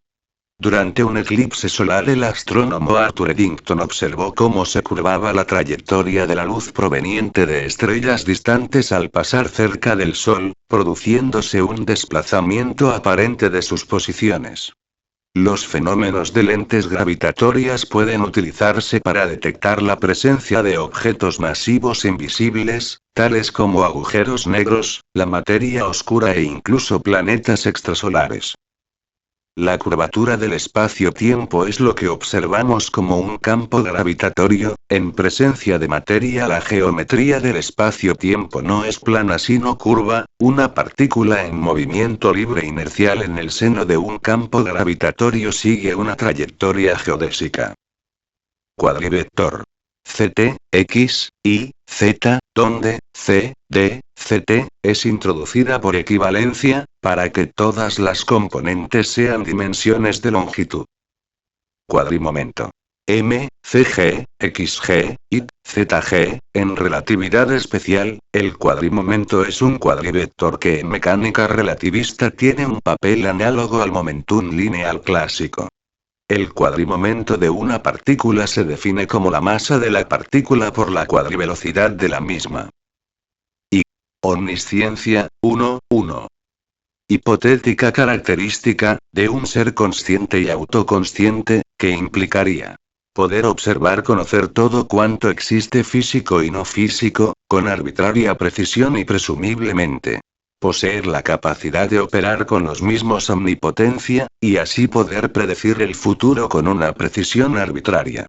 Durante un eclipse solar, el astrónomo Arthur Eddington observó cómo se curvaba la trayectoria de la luz proveniente de estrellas distantes al pasar cerca del Sol, produciéndose un desplazamiento aparente de sus posiciones. Los fenómenos de lentes gravitatorias pueden utilizarse para detectar la presencia de objetos masivos invisibles, tales como agujeros negros, la materia oscura e incluso planetas extrasolares. La curvatura del espacio-tiempo es lo que observamos como un campo gravitatorio. En presencia de materia, la geometría del espacio-tiempo no es plana sino curva, una partícula en movimiento libre inercial en el seno de un campo gravitatorio sigue una trayectoria geodésica. Cuadrivector. Ct, X, Y, Z, donde C, D, Ct, es introducida por equivalencia, para que todas las componentes sean dimensiones de longitud. Cuadrimomento. M, Cg, Xg, Y, Zg, en relatividad especial, el cuadrimomento es un cuadrivector que en mecánica relativista tiene un papel análogo al momentum lineal clásico. El cuadrimomento de una partícula se define como la masa de la partícula por la cuadrivelocidad de la misma. Y. Omnisciencia, 1. Hipotética característica, de un ser consciente y autoconsciente, que implicaría poder observar, conocer todo cuanto existe físico y no físico, con arbitraria precisión y presumiblemente poseer la capacidad de operar con los mismos omnipotencia, y así poder predecir el futuro con una precisión arbitraria.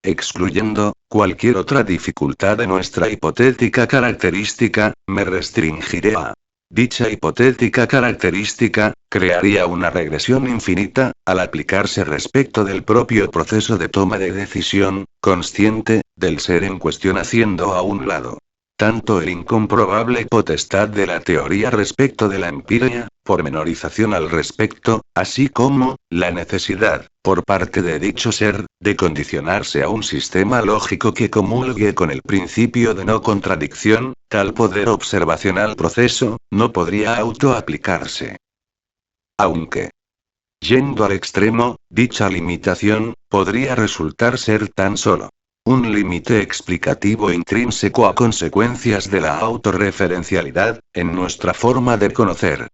Excluyendo cualquier otra dificultad de nuestra hipotética característica, me restringiré a dicha hipotética característica, crearía una regresión infinita, al aplicarse respecto del propio proceso de toma de decisión, consciente, del ser en cuestión, haciendo a un lado tanto el incomprobable potestad de la teoría respecto de la empiria, pormenorización al respecto, así como la necesidad, por parte de dicho ser, de condicionarse a un sistema lógico que comulgue con el principio de no contradicción. Tal poder observacional proceso, no podría autoaplicarse. Aunque, yendo al extremo, dicha limitación, podría resultar ser tan solo un límite explicativo intrínseco a consecuencias de la autorreferencialidad, en nuestra forma de conocer.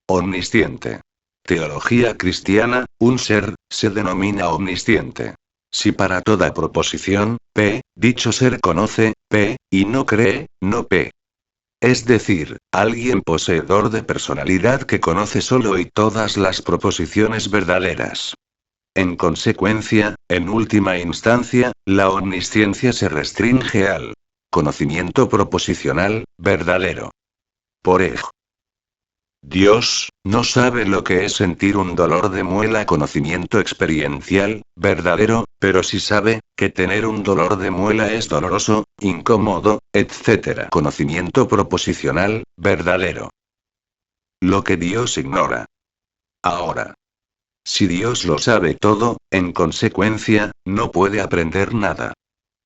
Omnisciente. Teología cristiana, un ser, se denomina omnisciente. Si para toda proposición, P, dicho ser conoce, P, y no cree, no P. Es decir, alguien poseedor de personalidad que conoce solo y todas las proposiciones verdaderas. En consecuencia, en última instancia, la omnisciencia se restringe al conocimiento proposicional, verdadero. Por ejemplo, Dios no sabe lo que es sentir un dolor de muela, conocimiento experiencial, verdadero, pero sí sabe que tener un dolor de muela es doloroso, incómodo, etc. Conocimiento proposicional, verdadero. Lo que Dios ignora. Ahora, Si Dios lo sabe todo, en consecuencia, no puede aprender nada.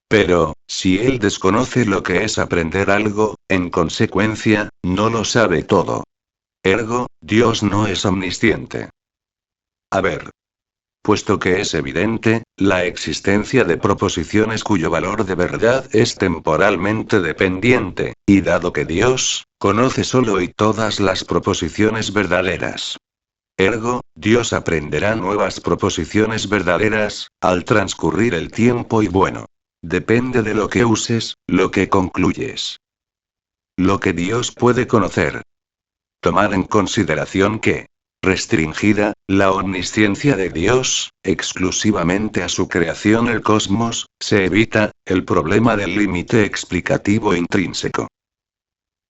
Pero, si Él desconoce lo que es aprender algo, en consecuencia, no lo sabe todo. Ergo, Dios no es omnisciente. A ver. Puesto que es evidente, la existencia de proposiciones cuyo valor de verdad es temporalmente dependiente, y dado que Dios conoce solo y todas las proposiciones verdaderas. Ergo, Dios aprenderá nuevas proposiciones verdaderas, al transcurrir el tiempo y bueno. Depende de lo que uses, lo que concluyes. Lo que Dios puede conocer. Tomar en consideración que, restringida, la omnisciencia de Dios, exclusivamente a su creación el cosmos, se evita, el problema del límite explicativo intrínseco.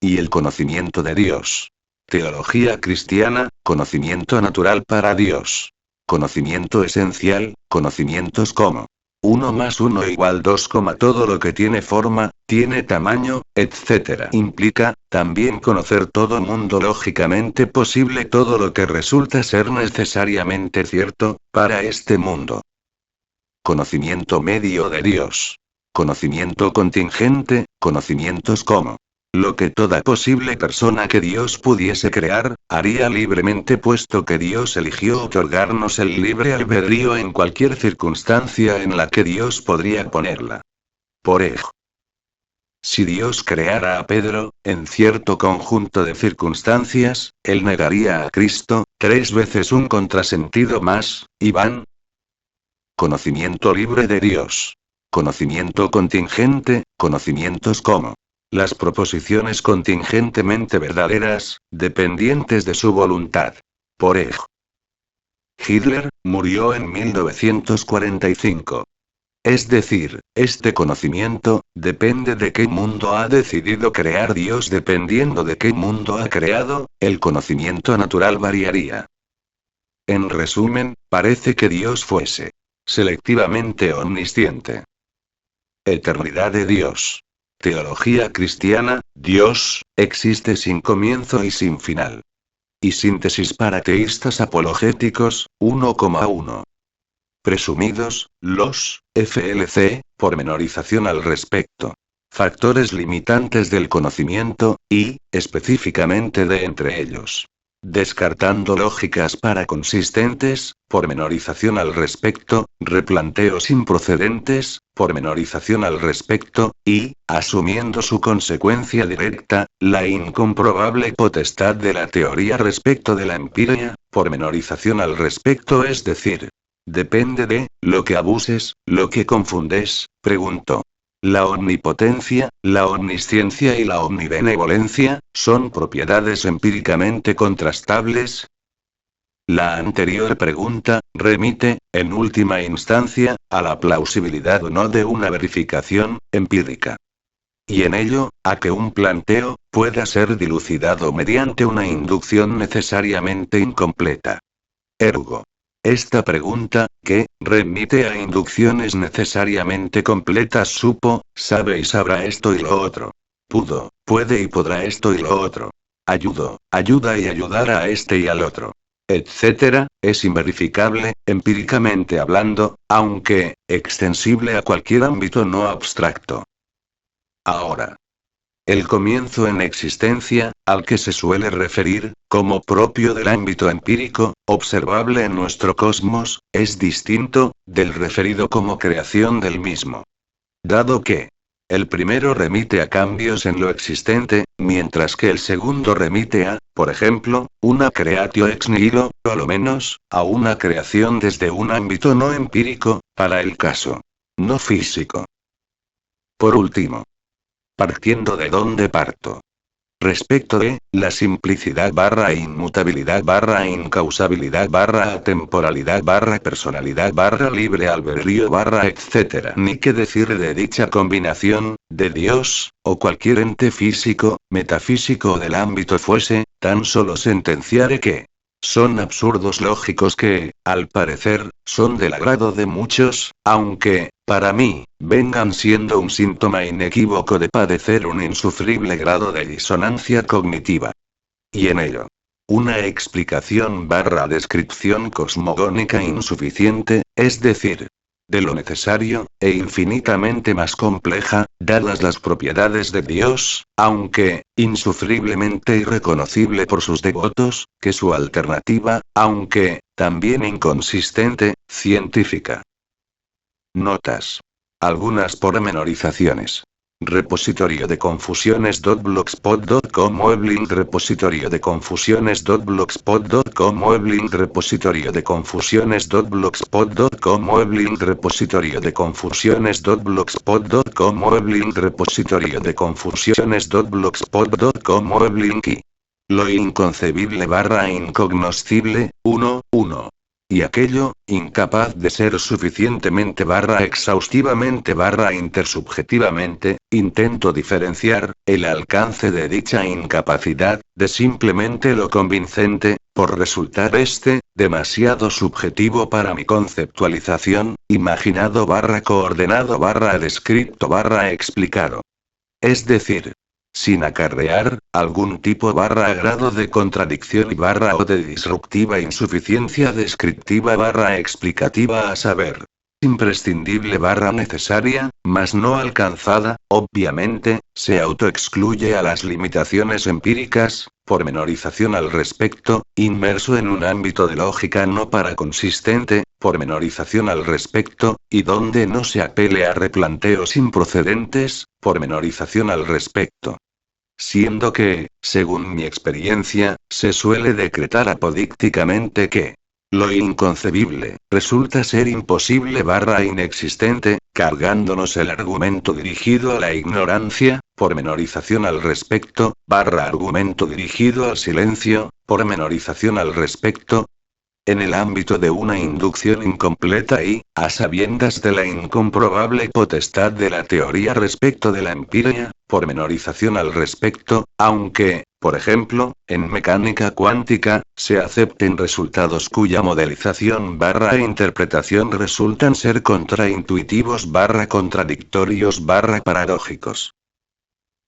Y el conocimiento de Dios. Teología cristiana, conocimiento natural para Dios. Conocimiento esencial, conocimientos como 1 más 1 igual 2, todo lo que tiene forma, tiene tamaño, etc. Implica, también conocer todo mundo lógicamente posible, todo lo que resulta ser necesariamente cierto, para este mundo. Conocimiento medio de Dios. Conocimiento contingente, conocimientos como lo que toda posible persona que Dios pudiese crear, haría libremente, puesto que Dios eligió otorgarnos el libre albedrío en cualquier circunstancia en la que Dios podría ponerla. Por ejemplo, si Dios creara a Pedro, en cierto conjunto de circunstancias, él negaría a Cristo, 3 veces un contrasentido más, Iván. Conocimiento libre de Dios. Conocimiento contingente, conocimientos como las proposiciones contingentemente verdaderas, dependientes de su voluntad. Por ejemplo, Hitler murió en 1945. Es decir, este conocimiento, depende de qué mundo ha decidido crear Dios. Dependiendo de qué mundo ha creado, el conocimiento natural variaría. En resumen, parece que Dios fuese selectivamente omnisciente. Eternidad de Dios. Teología cristiana, Dios, existe sin comienzo y sin final. Y síntesis para teístas apologéticos, 1,1. Presumidos, los, FLC, pormenorización al respecto. Factores limitantes del conocimiento, y, específicamente de entre ellos. Descartando lógicas para consistentes, pormenorización al respecto, replanteos improcedentes, pormenorización al respecto, y, asumiendo su consecuencia directa, la incomprobable potestad de la teoría respecto de la empiria, pormenorización al respecto, es decir, depende de lo que abuses, lo que confundes, pregunto. La omnipotencia, la omnisciencia y la omnibenevolencia, ¿son propiedades empíricamente contrastables? La anterior pregunta, remite, en última instancia, a la plausibilidad o no de una verificación empírica. Y en ello, a que un planteo pueda ser dilucidado mediante una inducción necesariamente incompleta. Ergo. Esta pregunta, que remite a inducciones necesariamente completas, supo, sabe y sabrá esto y lo otro. Pudo, puede y podrá esto y lo otro. Ayudo, ayuda y ayudará a este y al otro. Etcétera, es inverificable, empíricamente hablando, aunque, extensible a cualquier ámbito no abstracto. Ahora. El comienzo en existencia, al que se suele referir, como propio del ámbito empírico, observable en nuestro cosmos, es distinto, del referido como creación del mismo. Dado que el primero remite a cambios en lo existente, mientras que el segundo remite a, por ejemplo, una creatio ex nihilo, o a lo menos, a una creación desde un ámbito no empírico, para el caso no físico. Por último, partiendo de donde parto. Respecto de la simplicidad / inmutabilidad / incausabilidad / atemporalidad / personalidad / libre albedrío / etc. Ni qué decir de dicha combinación, de Dios, o cualquier ente físico, metafísico o del ámbito fuese, tan solo sentenciaré que son absurdos lógicos que, al parecer, son del agrado de muchos, aunque, para mí, vengan siendo un síntoma inequívoco de padecer un insufrible grado de disonancia cognitiva. Y en ello. una explicación / descripción cosmogónica insuficiente, es decir, de lo necesario, e infinitamente más compleja, dadas las propiedades de Dios, aunque, insufriblemente irreconocible por sus devotos, que su alternativa, aunque, también inconsistente, científica. Notas. Algunas pormenorizaciones. Repositorio de confusiones.blogspot.com Muebling repositorio de confusiones.blogspot.com Muebling repositorio de confusiones.blogspot.com Muebling repositorio de confusiones.blogspot.com Muebling repositorio de confusiones.blogspot.com Muebling key. Lo inconcebible / incognoscible, 1. Y aquello, incapaz de ser suficientemente / exhaustivamente / intersubjetivamente, intento diferenciar, el alcance de dicha incapacidad, de simplemente lo convincente, por resultar demasiado subjetivo para mi conceptualización, imaginado / coordenado / descrito / explicado. Es decir, sin acarrear algún tipo / grado de contradicción y / o de disruptiva insuficiencia descriptiva / explicativa a saber. Imprescindible / necesaria, mas no alcanzada, obviamente, se autoexcluye a las limitaciones empíricas, pormenorización al respecto, inmerso en un ámbito de lógica no consistente, pormenorización al respecto, y donde no se apele a replanteos improcedentes, pormenorización al respecto. Siendo que, según mi experiencia, se suele decretar apodícticamente que lo inconcebible resulta ser imposible / inexistente, cargándonos el argumento dirigido a la ignorancia, pormenorización al respecto, / argumento dirigido al silencio, pormenorización al respecto. En el ámbito de una inducción incompleta y, a sabiendas de la incomprobable potestad de la teoría respecto de la empiria, pormenorización al respecto, aunque, por ejemplo, en mecánica cuántica, se acepten resultados cuya modelización / interpretación resultan ser contraintuitivos / contradictorios / paradójicos.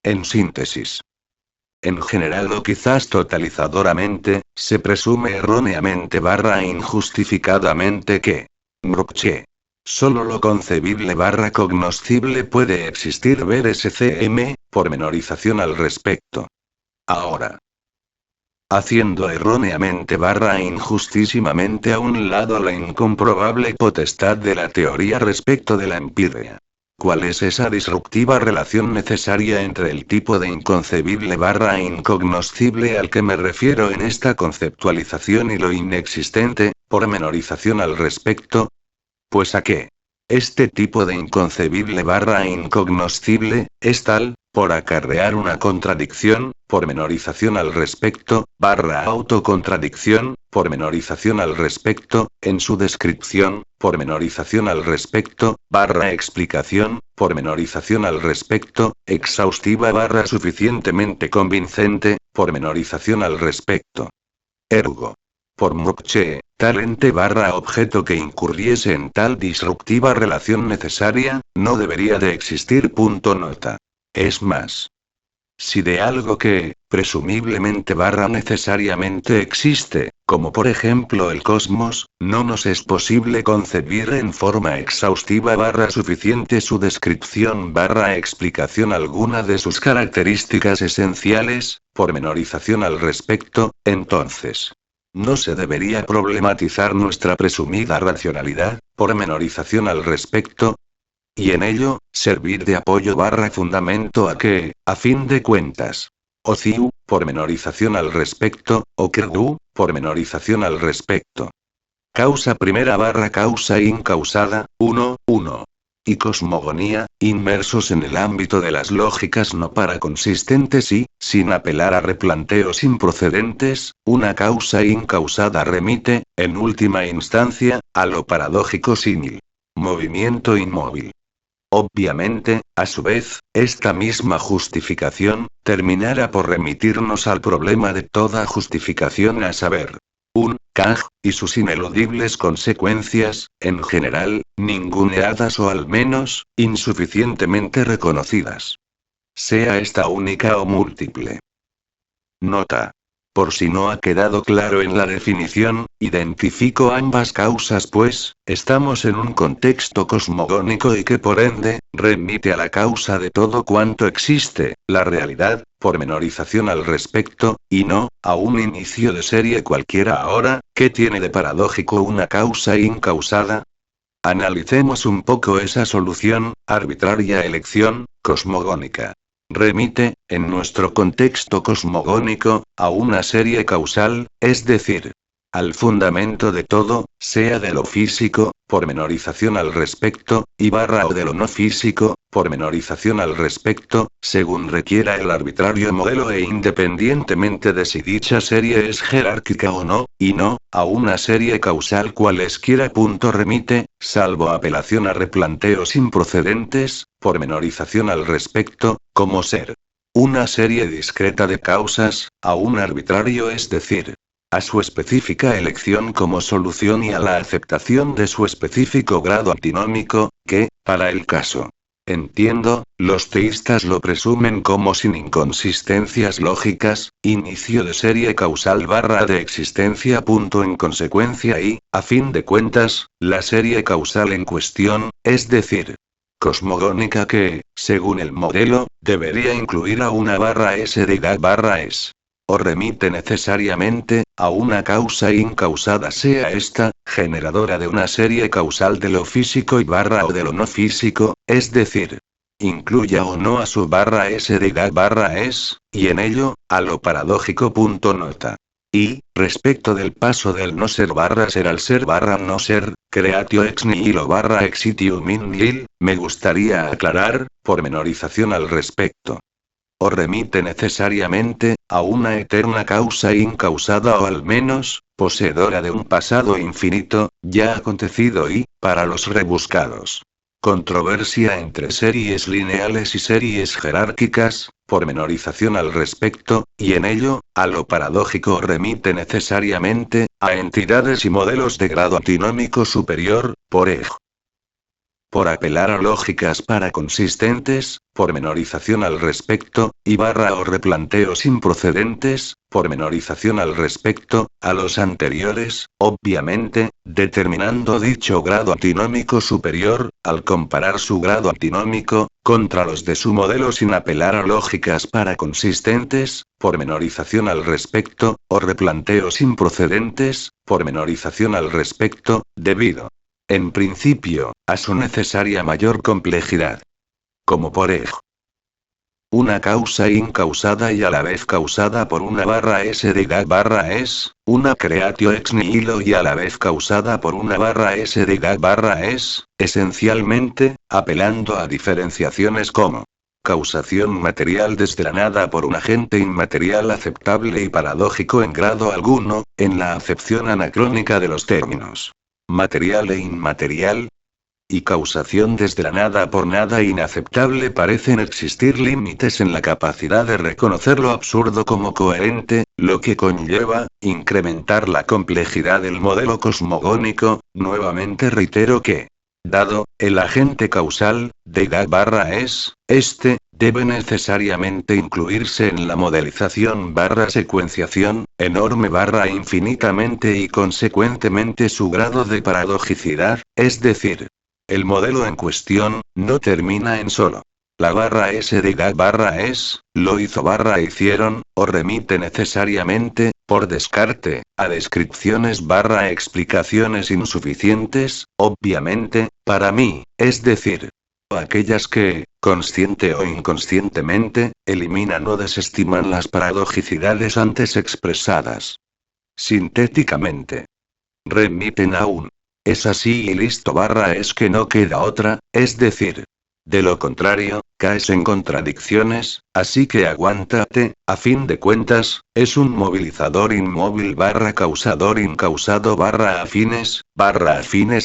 En síntesis. En general o quizás totalizadoramente, se presume erróneamente / injustificadamente que Mrokche. Solo lo concebible / cognoscible puede existir ver SCM, pormenorización al respecto. Ahora. Haciendo erróneamente / injustísimamente a un lado la incomprobable potestad de la teoría respecto de la empiria. ¿Cuál es esa disruptiva relación necesaria entre el tipo de inconcebible / incognoscible al que me refiero en esta conceptualización y lo inexistente, pormenorización al respecto? Pues a que este tipo de inconcebible / incognoscible, es tal, por acarrear una contradicción, pormenorización al respecto, / autocontradicción, pormenorización al respecto, en su descripción, pormenorización al respecto, / explicación, pormenorización al respecto, exhaustiva / suficientemente convincente, pormenorización al respecto. Ergo. Por Mrokche, tal ente / objeto que incurriese en tal disruptiva relación necesaria, no debería de existir. Nota. Es más. Si de algo que, presumiblemente / necesariamente existe, como por ejemplo el cosmos, no nos es posible concebir en forma exhaustiva / suficiente su descripción / explicación alguna de sus características esenciales, pormenorización al respecto, entonces. No se debería problematizar nuestra presumida racionalidad, pormenorización al respecto, y en ello, servir de apoyo / fundamento a que, a fin de cuentas, OCIU, pormenorización al respecto, o CRDU, pormenorización al respecto. Causa primera / causa incausada, 1. Y cosmogonía, inmersos en el ámbito de las lógicas no consistentes y, sin apelar a replanteos improcedentes, una causa incausada remite, en última instancia, a lo paradójico símil. Movimiento inmóvil. Obviamente, a su vez, esta misma justificación, terminará por remitirnos al problema de toda justificación a saber. Un CAG, y sus ineludibles consecuencias, en general, ninguneadas o al menos, insuficientemente reconocidas. Sea esta única o múltiple. Nota. Por si no ha quedado claro en la definición, identifico ambas causas pues, estamos en un contexto cosmogónico y que por ende, remite a la causa de todo cuanto existe, la realidad, pormenorización al respecto, y no, a un inicio de serie cualquiera ahora, ¿qué tiene de paradójico una causa incausada? Analicemos un poco esa solución, arbitraria elección, cosmogónica. Remite, en nuestro contexto cosmogónico, a una serie causal, es decir, al fundamento de todo, sea de lo físico, pormenorización al respecto, y barra o de lo no físico, pormenorización al respecto, según requiera el arbitrario modelo e independientemente de si dicha serie es jerárquica o no, y no, a una serie causal cualesquiera. Remite, salvo apelación a replanteos improcedentes, pormenorización al respecto, como ser una serie discreta de causas, a un arbitrario es decir, a su específica elección como solución y a la aceptación de su específico grado antinómico, que, para el caso. Entiendo, los teístas lo presumen como sin inconsistencias lógicas, inicio de serie causal barra de existencia. En consecuencia y, a fin de cuentas, la serie causal en cuestión, es decir, cosmogónica que, según el modelo, debería incluir a una barra S de edad barra S. O remite necesariamente, a una causa incausada sea esta, generadora de una serie causal de lo físico y barra o de lo no físico, es decir, incluya o no a su barra S de edad barra S, y en ello, a lo paradójico. Nota. Y, respecto del paso del no ser barra ser al ser barra no ser, creatio ex nihilo barra exitium in nihil, me gustaría aclarar, pormenorización al respecto. O remite necesariamente, a una eterna causa incausada o al menos, poseedora de un pasado infinito, ya acontecido y, para los rebuscados. Controversia entre series lineales y series jerárquicas, pormenorización al respecto, y en ello, a lo paradójico remite necesariamente, a entidades y modelos de grado antinómico superior, por ej. Por apelar a lógicas paraconsistentes, pormenorización al respecto, y barra o replanteos improcedentes, pormenorización al respecto, a los anteriores, obviamente, determinando dicho grado antinómico superior, al comparar su grado antinómico, contra los de su modelo sin apelar a lógicas paraconsistentes, pormenorización al respecto, o replanteos improcedentes, pormenorización al respecto, debido en principio, a su necesaria mayor complejidad. Como por ej. Una causa incausada y a la vez causada por una barra S de edad barra S, una creatio ex nihilo y a la vez causada por una barra S de edad barra S, esencialmente, apelando a diferenciaciones como causación material desde la nada por un agente inmaterial aceptable y paradójico en grado alguno, en la acepción anacrónica de los términos material e inmaterial, y causación desde la nada por nada inaceptable. Parecen existir límites en la capacidad de reconocer lo absurdo como coherente, lo que conlleva, incrementar la complejidad del modelo cosmogónico. Nuevamente reitero que, dado el agente causal, de edad barra es, este, debe necesariamente incluirse en la modelización barra secuenciación, enorme barra infinitamente y consecuentemente su grado de paradojicidad, es decir, el modelo en cuestión, no termina en solo. La barra S de edad barra es, lo hizo barra hicieron, o remite necesariamente, por descarte, a descripciones barra explicaciones insuficientes, obviamente, para mí, es decir, aquellas que, consciente o inconscientemente, eliminan o desestiman las paradojicidades antes expresadas. Sintéticamente, remiten a un es así y listo barra es que no queda otra, es decir, de lo contrario, caes en contradicciones, así que aguántate, a fin de cuentas, es un movilizador inmóvil barra causador incausado barra afines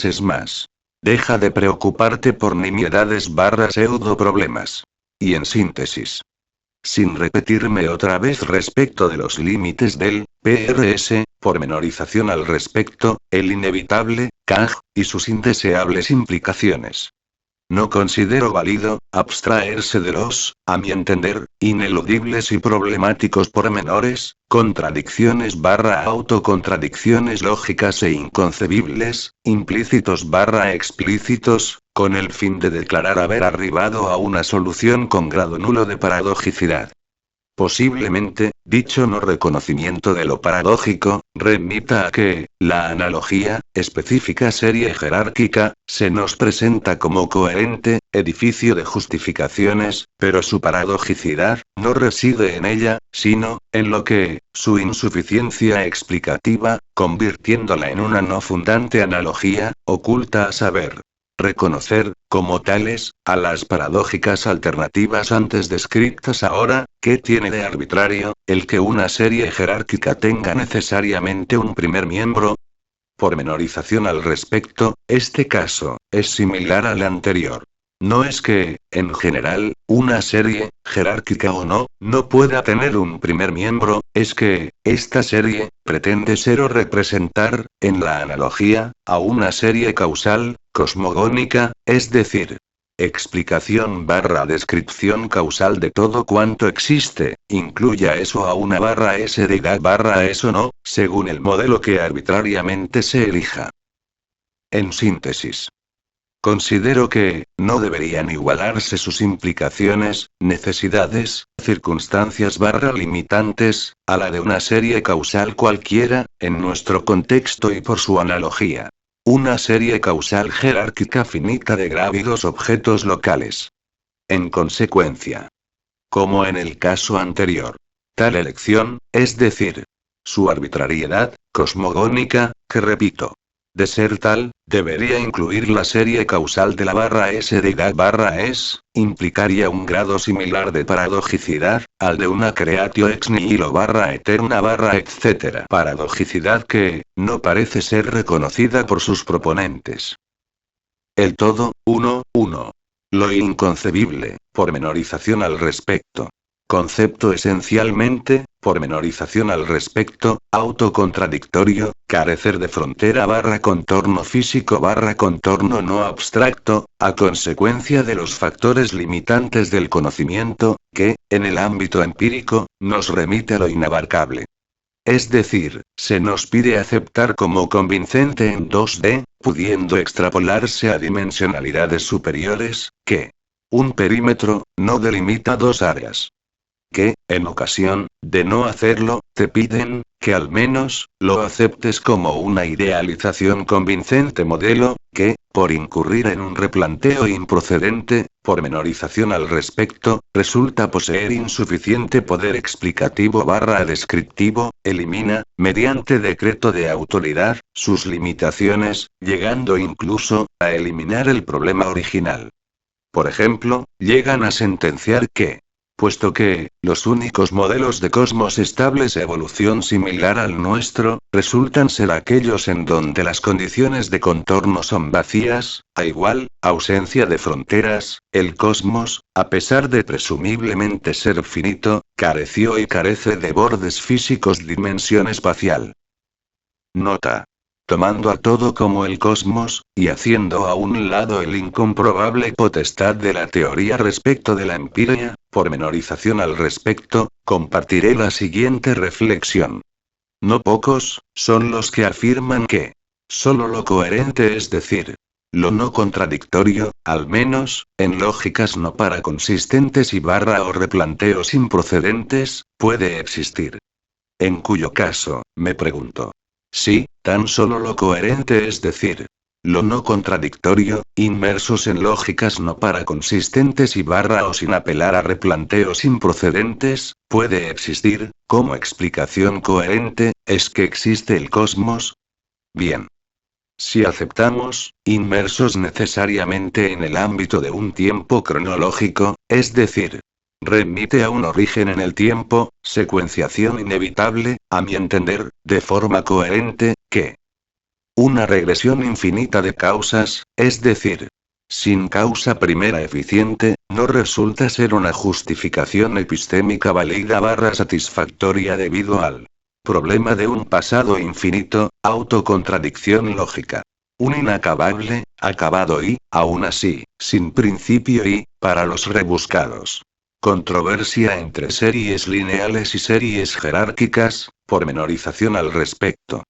es más. Deja de preocuparte por nimiedades barra pseudo problemas. Y en síntesis, sin repetirme otra vez respecto de los límites del PRS, pormenorización al respecto, el inevitable, CAG, y sus indeseables implicaciones. No considero válido abstraerse de los, a mi entender, ineludibles y problemáticos pormenores, contradicciones autocontradicciones lógicas e inconcebibles, implícitos explícitos, con el fin de declarar haber arribado a una solución con grado nulo de paradojicidad. Posiblemente, dicho no reconocimiento de lo paradójico, remita a que, la analogía, específica serie jerárquica, se nos presenta como coherente, edificio de justificaciones, pero su paradojicidad, no reside en ella, sino, en lo que, su insuficiencia explicativa, convirtiéndola en una no fundante analogía, oculta a saber. Reconocer, como tales, a las paradójicas alternativas antes descritas ahora, ¿qué tiene de arbitrario, el que una serie jerárquica tenga necesariamente un primer miembro? Pormenorización al respecto, este caso, es similar al anterior. No es que, en general, una serie, jerárquica o no, no pueda tener un primer miembro, es que, esta serie, pretende ser o representar, en la analogía, a una serie causal, cosmogónica, es decir, explicación descripción causal de todo cuanto existe, incluya eso a una S de edad eso no, según el modelo que arbitrariamente se elija. En síntesis. Considero que, no deberían igualarse sus implicaciones, necesidades, circunstancias limitantes, a la de una serie causal cualquiera, en nuestro contexto y por su analogía. Una serie causal jerárquica finita de grávidos objetos locales. En consecuencia. Como en el caso anterior. Tal elección, es decir, su arbitrariedad, cosmogónica, que repito. De ser tal, debería incluir la serie causal de la S de edad es, implicaría un grado similar de paradojicidad, al de una creatio ex nihilo eterna etc. Paradojicidad que, no parece ser reconocida por sus proponentes. El todo, 1. Lo inconcebible, pormenorización al respecto. Concepto esencialmente, pormenorización al respecto, autocontradictorio, carecer de frontera contorno físico contorno no abstracto, a consecuencia de los factores limitantes del conocimiento, que, en el ámbito empírico, nos remite a lo inabarcable. Es decir, se nos pide aceptar como convincente en 2D, pudiendo extrapolarse a dimensionalidades superiores, que un perímetro no delimita dos áreas. Que, en ocasión de no hacerlo, te piden, que al menos, lo aceptes como una idealización convincente modelo, que, por incurrir en un replanteo improcedente, pormenorización al respecto, resulta poseer insuficiente poder explicativo descriptivo, elimina, mediante decreto de autoridad, sus limitaciones, llegando incluso, a eliminar el problema original. Por ejemplo, llegan a sentenciar que, puesto que, los únicos modelos de cosmos estables de evolución similar al nuestro, resultan ser aquellos en donde las condiciones de contorno son vacías, a igual, ausencia de fronteras, el cosmos, a pesar de presumiblemente ser finito, careció y carece de bordes físicos dimensión espacial. Nota. Tomando a todo como el cosmos, y haciendo a un lado el incomprobable potestad de la teoría respecto de la empiria, pormenorización al respecto, compartiré la siguiente reflexión. No pocos, son los que afirman que solo lo coherente, es decir, lo no contradictorio, al menos, en lógicas no paraconsistentes y o replanteos improcedentes, puede existir. En cuyo caso, me pregunto. Sí, tan solo lo coherente, es decir, lo no contradictorio, inmersos en lógicas no paraconsistentes y o sin apelar a replanteos improcedentes, puede existir, como explicación coherente, es que existe el cosmos. Bien. Si aceptamos, inmersos necesariamente en el ámbito de un tiempo cronológico, es decir, remite a un origen en el tiempo, secuenciación inevitable, a mi entender, de forma coherente, que una regresión infinita de causas, es decir, sin causa primera eficiente, no resulta ser una justificación epistémica válida satisfactoria debido al problema de un pasado infinito, autocontradicción lógica. Un inacabable, acabado y, aún así, sin principio y, para los rebuscados. Controversia entre series lineales y series jerárquicas, pormenorización al respecto.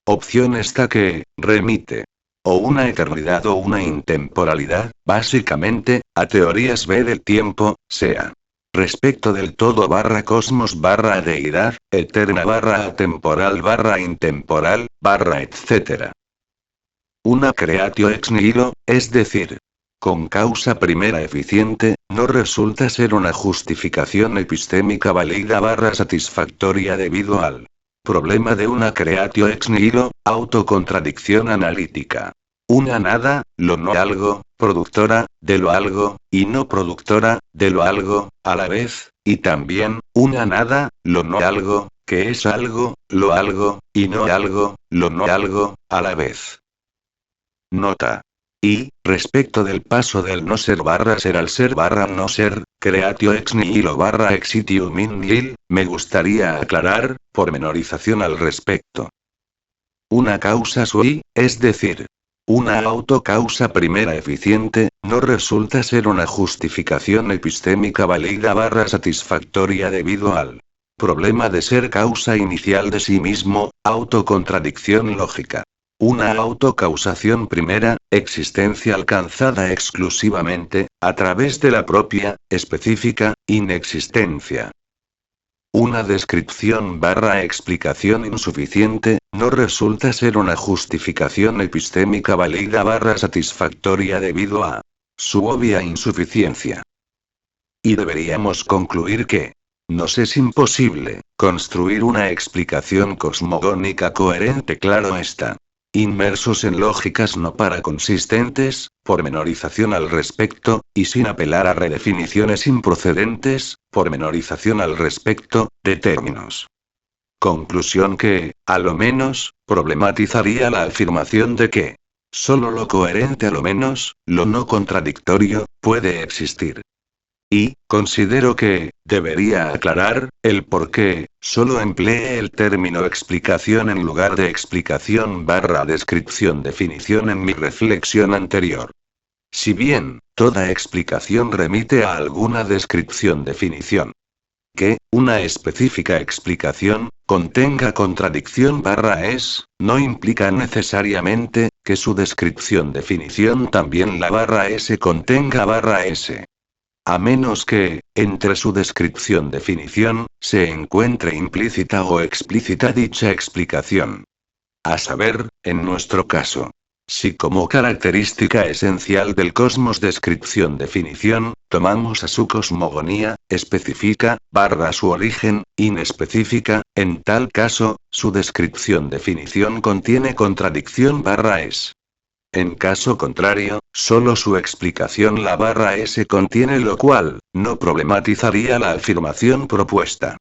Opción esta que, remite. O una eternidad o una intemporalidad, básicamente, a teorías B del tiempo, sea. Respecto del todo barra cosmos barra deidad, eterna barra atemporal barra intemporal, barra etc. Una creatio ex nihilo, es decir, con causa primera eficiente, no resulta ser una justificación epistémica válida barra satisfactoria debido al problema de una creatio ex nihilo, autocontradicción analítica. Una nada, lo no algo, productora, de lo algo, y no productora, de lo algo, a la vez, y también, una nada, lo no algo, que es algo, lo algo, y no algo, lo no algo, a la vez. Nota. Y, respecto del paso del no ser barra ser al ser barra no ser, creatio ex nihilo barra exitium in nihil, me gustaría aclarar, pormenorización al respecto. Una causa sui, es decir, una autocausa primera eficiente, no resulta ser una justificación epistémica válida barra satisfactoria debido al problema de ser causa inicial de sí mismo, autocontradicción lógica. Una autocausación primera, existencia alcanzada exclusivamente, a través de la propia, específica, inexistencia. Una descripción barra explicación insuficiente, no resulta ser una justificación epistémica válida barra satisfactoria debido a su obvia insuficiencia. Y deberíamos concluir que nos es imposible construir una explicación cosmogónica coherente, claro está. Inmersos en lógicas no para consistentes, pormenorización al respecto, y sin apelar a redefiniciones improcedentes, pormenorización al respecto, de términos. Conclusión que, a lo menos, problematizaría la afirmación de que solo lo coherente a lo menos, lo no contradictorio, puede existir. Y, considero que, debería aclarar, el por qué, solo emplee el término explicación en lugar de explicación barra descripción definición en mi reflexión anterior. Si bien, toda explicación remite a alguna descripción definición. Que, una específica explicación, contenga contradicción barra es, no implica necesariamente, que su descripción definición también la barra S contenga barra S. A menos que, entre su descripción-definición, se encuentre implícita o explícita dicha explicación. A saber, en nuestro caso. Si como característica esencial del cosmos descripción-definición, tomamos a su cosmogonía, específica, barra su origen, inespecífica, en tal caso, su descripción-definición contiene contradicción barra es. En caso contrario, solo su explicación la barra S contiene, lo cual, no problematizaría la afirmación propuesta.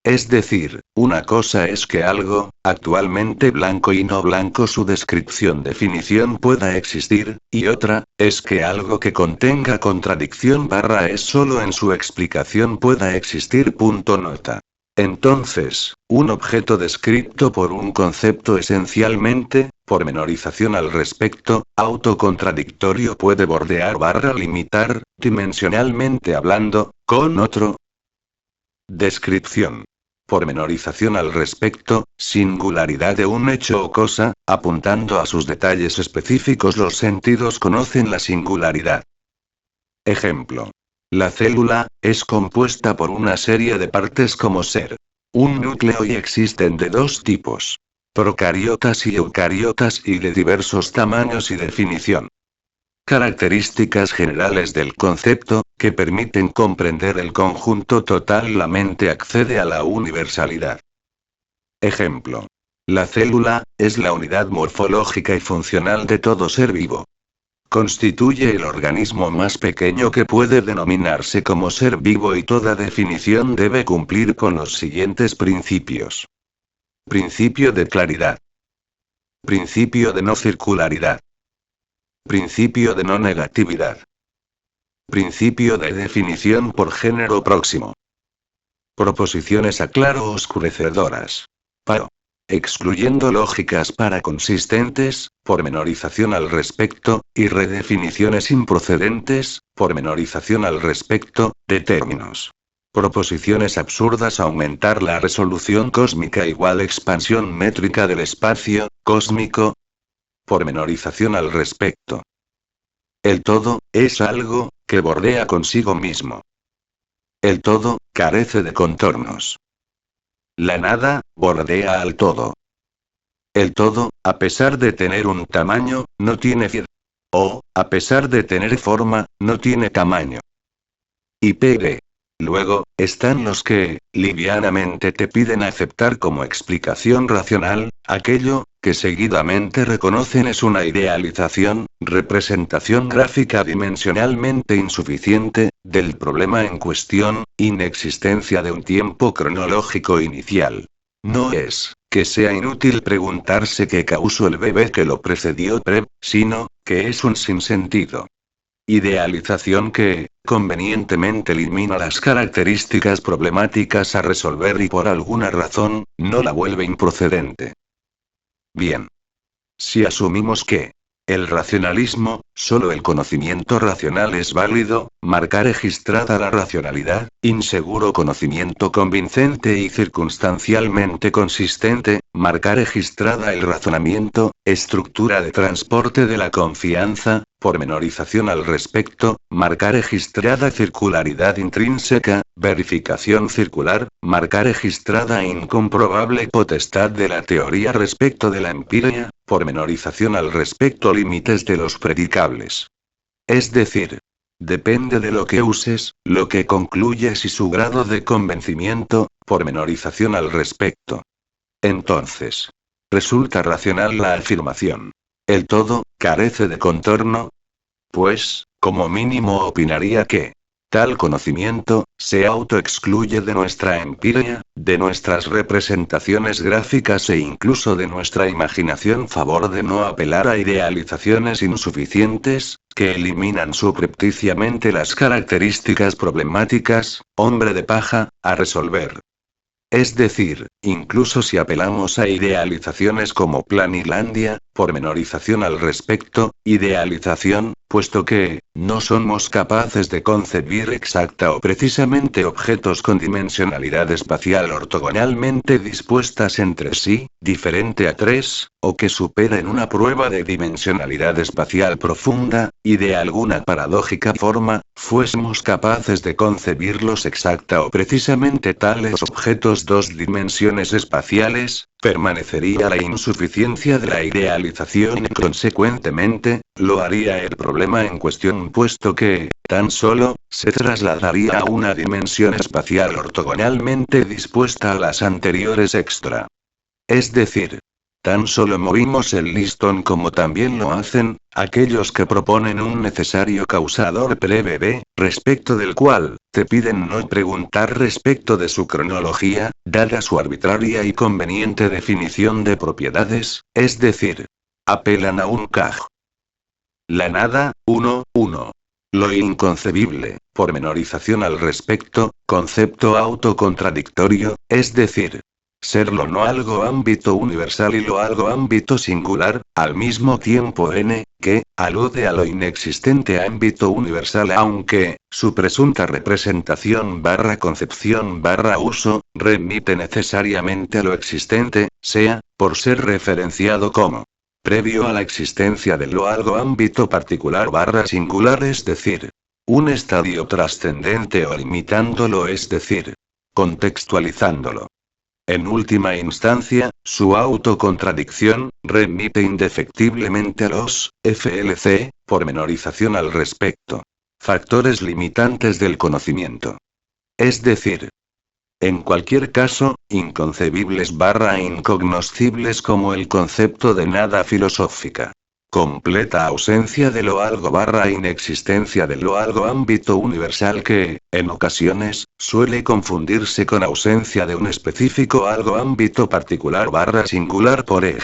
Es decir, una cosa es que algo, actualmente blanco y no blanco su descripción definición pueda existir, y otra, es que algo que contenga contradicción barra es solo en su explicación pueda existir. Nota. Entonces, un objeto descrito por un concepto esencialmente, pormenorización al respecto, autocontradictorio puede bordear barra limitar, dimensionalmente hablando, con otro. Descripción. Pormenorización al respecto, singularidad de un hecho o cosa, apuntando a sus detalles específicos los sentidos conocen la singularidad. Ejemplo. La célula, es compuesta por una serie de partes como ser un núcleo y existen de dos tipos. Procariotas y eucariotas y de diversos tamaños y definición. Características generales del concepto, que permiten comprender el conjunto total. La mente accede a la universalidad. Ejemplo. La célula, es la unidad morfológica y funcional de todo ser vivo. Constituye el organismo más pequeño que puede denominarse como ser vivo y toda definición debe cumplir con los siguientes principios. Principio de claridad. Principio de no circularidad. Principio de no negatividad. Principio de definición por género próximo. Proposiciones a claro oscurecedoras. Paro. Excluyendo lógicas para consistentes, pormenorización al respecto, y redefiniciones improcedentes, pormenorización al respecto, de términos. Proposiciones absurdas. Aumentar la resolución cósmica igual expansión métrica del espacio cósmico. Pormenorización al respecto. El todo es algo que bordea consigo mismo. El todo carece de contornos. La nada bordea al todo. El todo, a pesar de tener un tamaño, no tiene forma. O, a pesar de tener forma, no tiene tamaño. Y pd. Luego, están los que, livianamente te piden aceptar como explicación racional, aquello, que seguidamente reconocen es una idealización, representación gráfica dimensionalmente insuficiente, del problema en cuestión, inexistencia de un tiempo cronológico inicial. No es que sea inútil preguntarse qué causó el bebé que lo precedió sino, que es un sinsentido. Idealización que, convenientemente elimina las características problemáticas a resolver y por alguna razón, no la vuelve improcedente. Bien. Si asumimos que el racionalismo, solo el conocimiento racional es válido, marca registrada la racionalidad, inseguro conocimiento convincente y circunstancialmente consistente, marca registrada el razonamiento, estructura de transporte de la confianza, pormenorización al respecto, marca registrada circularidad intrínseca, verificación circular, marca registrada incomprobable potestad de la teoría respecto de la empiria, pormenorización al respecto límites de los predicables. Es decir, depende de lo que uses, lo que concluyes y su grado de convencimiento, pormenorización al respecto. Entonces, ¿resulta racional la afirmación? ¿El todo carece de contorno? Pues, como mínimo opinaría que tal conocimiento se autoexcluye de nuestra empiria, de nuestras representaciones gráficas e incluso de nuestra imaginación, favor de no apelar a idealizaciones insuficientes, que eliminan subrepticiamente las características problemáticas, hombre de paja, a resolver. Es decir, incluso si apelamos a idealizaciones como Planilandia, pormenorización al respecto, idealización, puesto que, no somos capaces de concebir exacta o precisamente objetos con dimensionalidad espacial ortogonalmente dispuestas entre sí, diferente a 3, o que superen una prueba de dimensionalidad espacial profunda, y de alguna paradójica forma, fuésemos capaces de concebirlos exacta o precisamente tales objetos dos dimensiones espaciales, permanecería la insuficiencia de la idealización y consecuentemente, lo haría el problema en cuestión, puesto que, tan solo, se trasladaría a una dimensión espacial ortogonalmente dispuesta a las anteriores extra. Es decir, tan solo movimos el listón como también lo hacen aquellos que proponen un necesario causador pre-bebé, respecto del cual te piden no preguntar respecto de su cronología, dada su arbitraria y conveniente definición de propiedades, es decir, apelan a un CAG. La nada, 1. Lo inconcebible, pormenorización al respecto, concepto autocontradictorio, es decir, ser lo no algo ámbito universal y lo algo ámbito singular, al mismo tiempo que, alude a lo inexistente ámbito universal aunque, su presunta representación / concepción / uso, remite necesariamente a lo existente, sea, por ser referenciado como previo a la existencia de lo algo ámbito particular / singular, es decir, un estadio trascendente o limitándolo, es decir, contextualizándolo. En última instancia, su autocontradicción, remite indefectiblemente a los FLC, pormenorización al respecto. Factores limitantes del conocimiento. Es decir, en cualquier caso, inconcebibles / incognoscibles como el concepto de nada filosófica. Completa ausencia de lo algo / inexistencia de lo algo ámbito universal que, en ocasiones, suele confundirse con ausencia de un específico algo ámbito particular / singular por ej.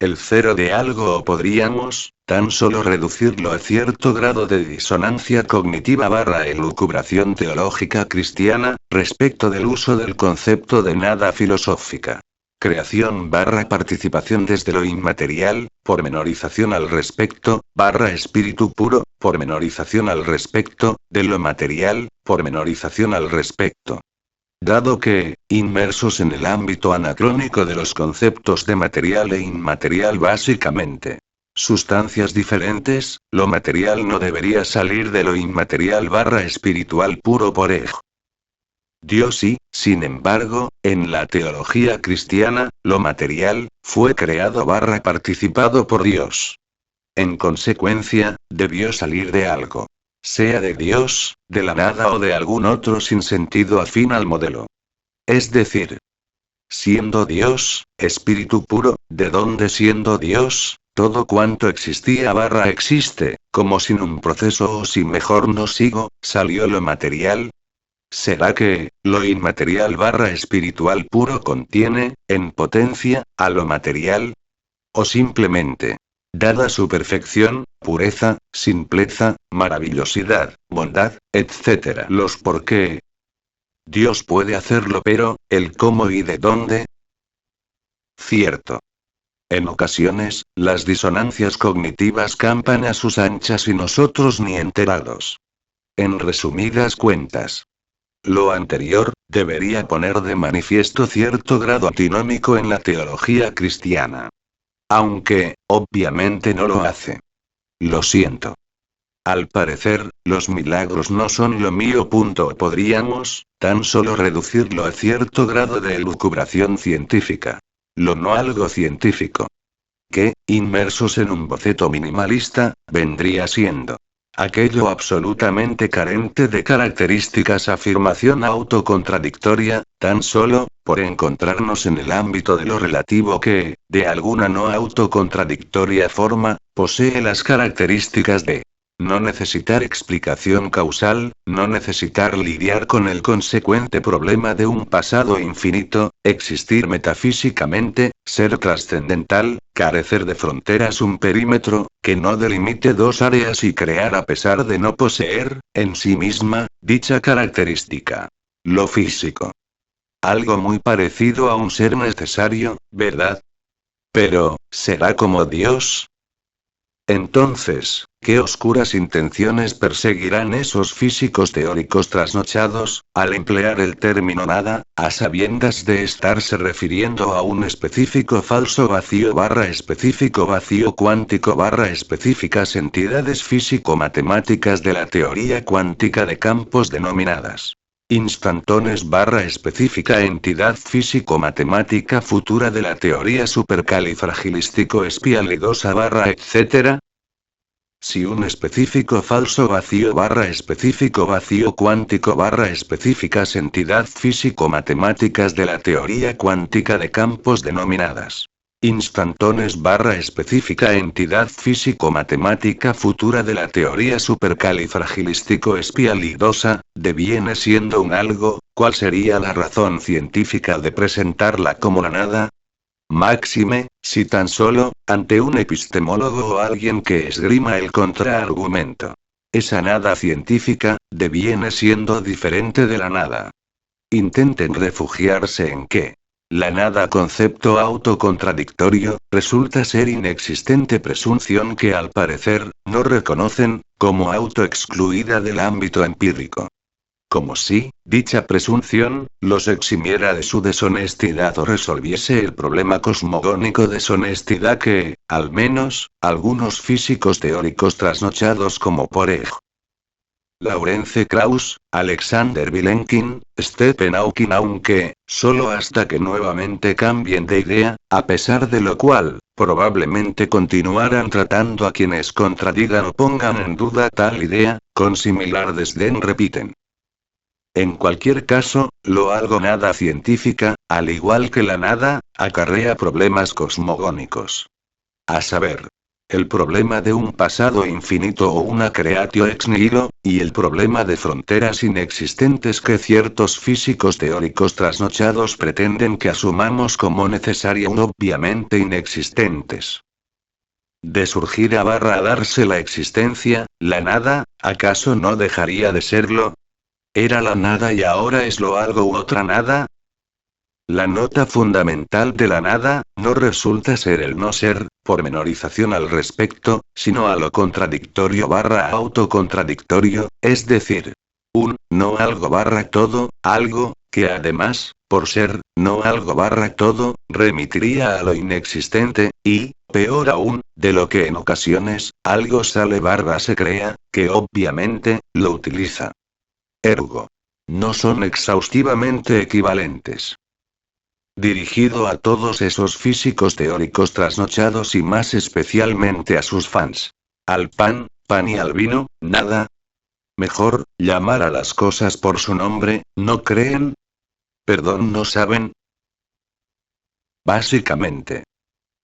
El cero de algo, o podríamos, tan solo reducirlo a cierto grado de disonancia cognitiva / elucubración teológica cristiana, respecto del uso del concepto de nada filosófica. creación barra participación desde lo inmaterial, pormenorización al respecto, barra espíritu puro, pormenorización al respecto, de lo material, pormenorización al respecto. Dado que, inmersos en el ámbito anacrónico de los conceptos de material e inmaterial básicamente, sustancias diferentes, lo material no debería salir de lo inmaterial barra espiritual puro por ej. Dios sí, sin embargo, en la teología cristiana, lo material, fue creado barra participado por Dios. En consecuencia, debió salir de algo. Sea de Dios, de la nada o de algún otro sin sentido afín al modelo. Es decir, siendo Dios, espíritu puro, ¿de dónde siendo Dios, todo cuanto existía barra existe, como sin un proceso o si mejor no sigo, salió lo material? ¿Será que, lo inmaterial barra espiritual puro contiene, en potencia, a lo material? ¿O simplemente, dada su perfección, pureza, simpleza, maravillosidad, bondad, etc. los por qué? Dios puede hacerlo pero, ¿el cómo y de dónde? Cierto. En ocasiones, las disonancias cognitivas campan a sus anchas y nosotros ni enterados. En resumidas cuentas, lo anterior, debería poner de manifiesto cierto grado antinómico en la teología cristiana. Aunque, obviamente no lo hace. Lo siento. Al parecer, los milagros no son lo mío. Podríamos, tan solo reducirlo a cierto grado de elucubración científica. Lo no algo científico. Que, inmersos en un boceto minimalista, vendría siendo aquello absolutamente carente de características, afirmación autocontradictoria, tan solo, por encontrarnos en el ámbito de lo relativo que, de alguna no autocontradictoria forma, posee las características de no necesitar explicación causal, no necesitar lidiar con el consecuente problema de un pasado infinito, existir metafísicamente, ser trascendental, carecer de fronteras, un perímetro, que no delimite dos áreas y crear a pesar de no poseer, en sí misma, dicha característica. Lo físico. Algo muy parecido a un ser necesario, ¿verdad? Pero, ¿será como Dios? Entonces, ¿qué oscuras intenciones perseguirán esos físicos teóricos trasnochados, al emplear el término nada, a sabiendas de estarse refiriendo a un específico falso vacío barra específico vacío cuántico barra específicas entidades físico-matemáticas de la teoría cuántica de campos denominadas instantones barra específica entidad físico-matemática futura de la teoría supercalifragilístico-espialidosa barra etc.? Si un específico falso vacío barra específico vacío cuántico barra específicas entidad físico-matemáticas de la teoría cuántica de campos denominadas instantones barra específica entidad físico-matemática futura de la teoría supercalifragilístico-espialidosa, deviene siendo un algo, ¿cuál sería la razón científica de presentarla como la nada? Máxime, si tan solo, ante un epistemólogo o alguien que esgrima el contraargumento. Esa nada científica, deviene siendo diferente de la nada. Intenten refugiarse en que la nada, concepto autocontradictorio, resulta ser inexistente, presunción que al parecer, no reconocen, como autoexcluida del ámbito empírico. Como si, dicha presunción, los eximiera de su deshonestidad o resolviese el problema cosmogónico deshonestidad que, al menos, algunos físicos teóricos trasnochados como por ej. Lawrence Krauss, Alexander Vilenkin, Stephen Hawking, aunque, solo hasta que nuevamente cambien de idea, a pesar de lo cual, probablemente continuarán tratando a quienes contradigan o pongan en duda tal idea, con similar desdén repiten. En cualquier caso, lo algo nada científica, al igual que la nada, acarrea problemas cosmogónicos. A saber, el problema de un pasado infinito o una creatio ex nihilo, y el problema de fronteras inexistentes que ciertos físicos teóricos trasnochados pretenden que asumamos como necesarias o obviamente inexistentes. De surgir a darse la existencia, la nada, ¿acaso no dejaría de serlo? ¿Era la nada y ahora es lo algo u otra nada? La nota fundamental de la nada, no resulta ser el no ser, pormenorización al respecto, sino a lo contradictorio barra autocontradictorio, es decir, un no algo barra todo, algo, que además, por ser no algo barra todo, remitiría a lo inexistente, y, peor aún, de lo que en ocasiones, algo sale barra se crea, que obviamente, lo utiliza. Ergo. No son exhaustivamente equivalentes. Dirigido a todos esos físicos teóricos trasnochados y más especialmente a sus fans. Al pan y al vino, nada. Mejor, llamar a las cosas por su nombre, ¿no creen? Perdón, ¿no saben? Básicamente.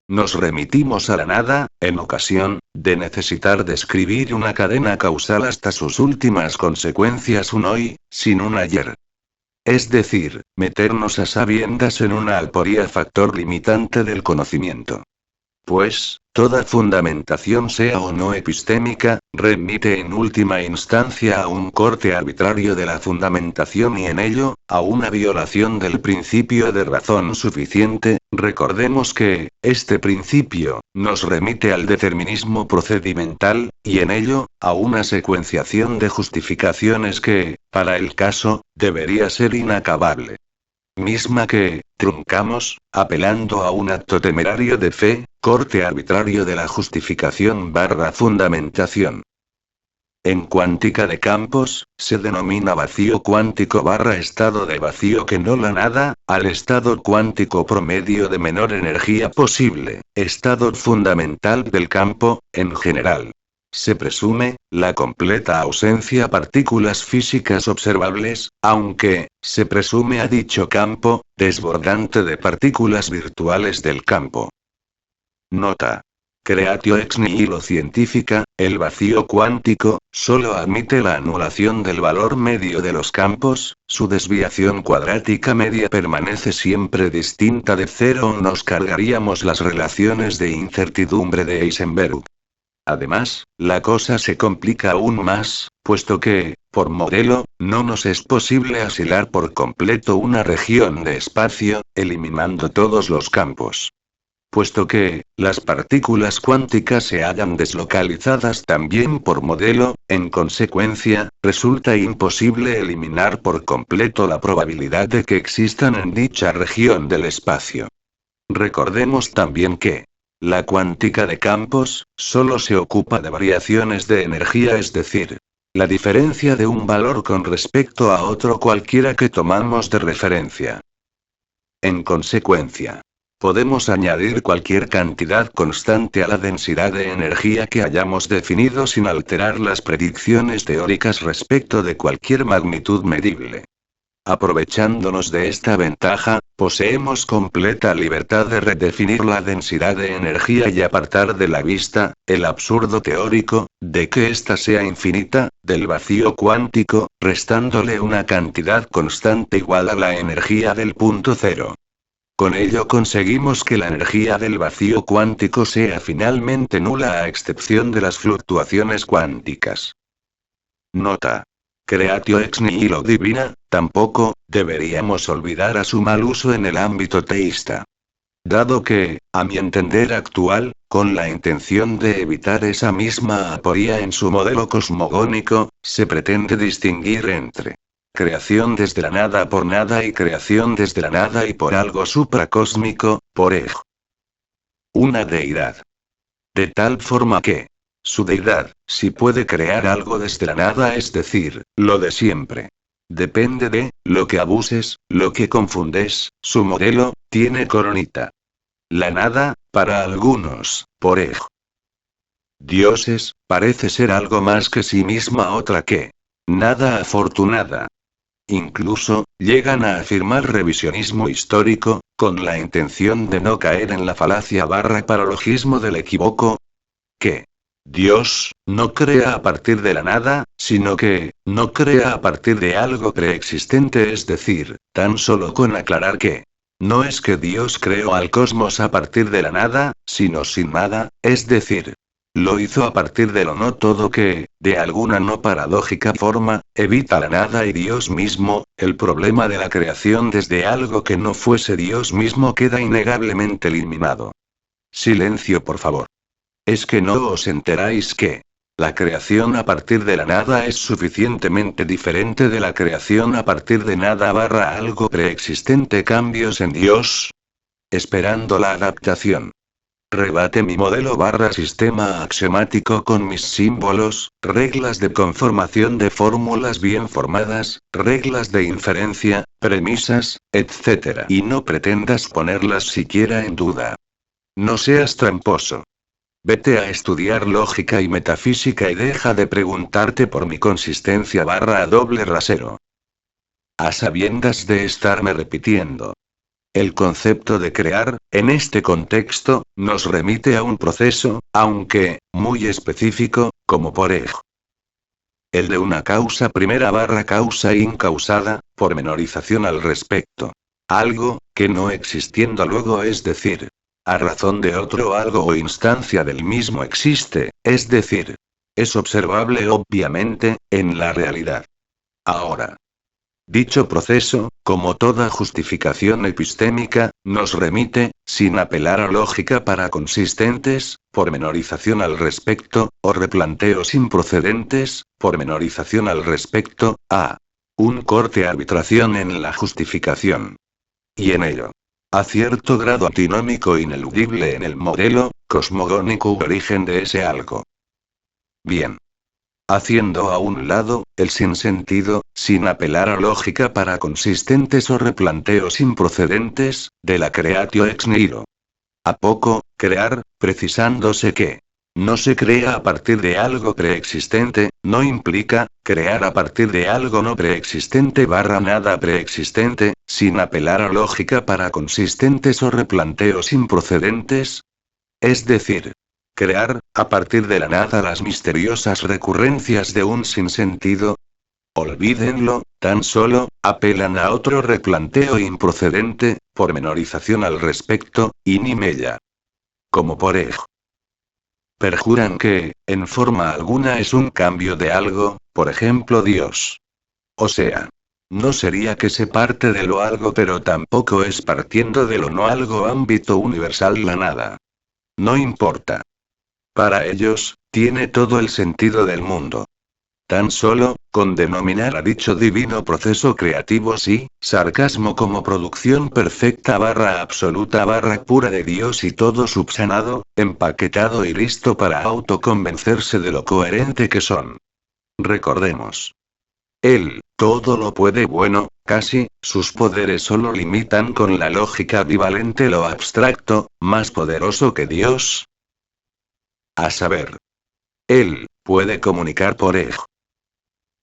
Nos remitimos a la nada, en ocasión, de necesitar describir una cadena causal hasta sus últimas consecuencias un hoy, sin un ayer. Es decir, meternos a sabiendas en una aporía factor limitante del conocimiento. Pues, toda fundamentación sea o no epistémica, remite en última instancia a un corte arbitrario de la fundamentación y en ello, a una violación del principio de razón suficiente. Recordemos que, este principio, nos remite al determinismo procedimental, y en ello, a una secuenciación de justificaciones que, para el caso, debería ser inacabable. Misma que, truncamos, apelando a un acto temerario de fe, corte arbitrario de la justificación barra fundamentación. En cuántica de campos, se denomina vacío cuántico barra estado de vacío que no la nada, al estado cuántico promedio de menor energía posible, estado fundamental del campo, en general. Se presume, la completa ausencia partículas físicas observables, aunque, se presume a dicho campo, desbordante de partículas virtuales del campo. Nota. Creatio ex nihilo científica, el vacío cuántico, solo admite la anulación del valor medio de los campos, su desviación cuadrática media permanece siempre distinta de cero o nos cargaríamos las relaciones de incertidumbre de Heisenberg. Además, la cosa se complica aún más, puesto que, por modelo, no nos es posible asilar por completo una región de espacio, eliminando todos los campos. Puesto que, las partículas cuánticas se hallan deslocalizadas también por modelo, en consecuencia, resulta imposible eliminar por completo la probabilidad de que existan en dicha región del espacio. Recordemos también que, la cuántica de campos, solo se ocupa de variaciones de energía, es decir, la diferencia de un valor con respecto a otro cualquiera que tomamos de referencia. En consecuencia, podemos añadir cualquier cantidad constante a la densidad de energía que hayamos definido sin alterar las predicciones teóricas respecto de cualquier magnitud medible. Aprovechándonos de esta ventaja, poseemos completa libertad de redefinir la densidad de energía y apartar de la vista, el absurdo teórico, de que ésta sea infinita, del vacío cuántico, restándole una cantidad constante igual a la energía del punto cero. Con ello conseguimos que la energía del vacío cuántico sea finalmente nula a excepción de las fluctuaciones cuánticas. Nota. Creatio ex nihilo divina, tampoco, deberíamos olvidar a su mal uso en el ámbito teísta. Dado que, a mi entender actual, con la intención de evitar esa misma aporía en su modelo cosmogónico, se pretende distinguir entre creación desde la nada por nada y creación desde la nada y por algo supracósmico, por una deidad. De tal forma que, su deidad, si puede crear algo desde la nada, es decir, lo de siempre. Depende de, lo que abuses, lo que confundes, su modelo, tiene coronita. La nada, para algunos, por dioses, parece ser algo más que sí misma otra que nada afortunada. Incluso, llegan a afirmar revisionismo histórico, con la intención de no caer en la falacia barra paralogismo del equívoco, que Dios, no crea a partir de la nada, sino que, no crea a partir de algo preexistente, es decir, tan solo con aclarar que, no es que Dios creó al cosmos a partir de la nada, sino sin nada, es decir, Lo hizo a partir de lo no todo que, de alguna no paradójica forma, evita la nada y Dios mismo. El problema de la creación desde algo que no fuese Dios mismo queda innegablemente eliminado. Silencio, por favor. ¿Es que no os enteráis que la creación a partir de la nada es suficientemente diferente de la creación a partir de nada barra algo preexistente? Cambios en Dios. Esperando la adaptación. Rebate mi modelo barra sistema axiomático con mis símbolos, reglas de conformación de fórmulas bien formadas, reglas de inferencia, premisas, etc. Y no pretendas ponerlas siquiera en duda. No seas tramposo. Vete a estudiar lógica y metafísica y deja de preguntarte por mi consistencia barra a doble rasero. A sabiendas de estarme repitiendo. El concepto de crear, en este contexto, nos remite a un proceso, aunque, muy específico, como por ejemplo. El de una causa primera barra causa incausada, pormenorización al respecto. Algo, que no existiendo luego es decir. A razón de otro algo o instancia del mismo existe, es decir. Es observable obviamente, en la realidad. Ahora. Dicho proceso, como toda justificación epistémica, nos remite, sin apelar a lógica para consistentes, pormenorización al respecto, o replanteos improcedentes, pormenorización al respecto, a un corte arbitración en la justificación. Y en ello. A cierto grado antinómico ineludible en el modelo, cosmogónico origen de ese algo. Bien. Haciendo a un lado, el sinsentido, sin apelar a lógica para consistentes o replanteos improcedentes, de la creatio ex nihilo. A poco, crear, precisándose que no se crea a partir de algo preexistente, no implica, crear a partir de algo no preexistente barra nada preexistente, sin apelar a lógica para consistentes o replanteos improcedentes. Es decir, crear, a partir de la nada las misteriosas recurrencias de un sinsentido. Olvídenlo, tan solo, apelan a otro replanteo improcedente, pormenorización al respecto, y ni mella. Como por ejemplo. Perjuran que, en forma alguna es un cambio de algo, por ejemplo Dios. O sea. No sería que se parte de lo algo pero tampoco es partiendo de lo no algo ámbito universal la nada. No importa. Para ellos, tiene todo el sentido del mundo. Tan solo, con denominar a dicho divino proceso creativo sí, sarcasmo como producción perfecta barra absoluta barra pura de Dios y todo subsanado, empaquetado y listo para autoconvencerse de lo coherente que son. Recordemos. Él, todo lo puede bueno, casi, sus poderes solo limitan con la lógica bivalente lo abstracto, más poderoso que Dios. A saber. Él, puede comunicar por ejemplo.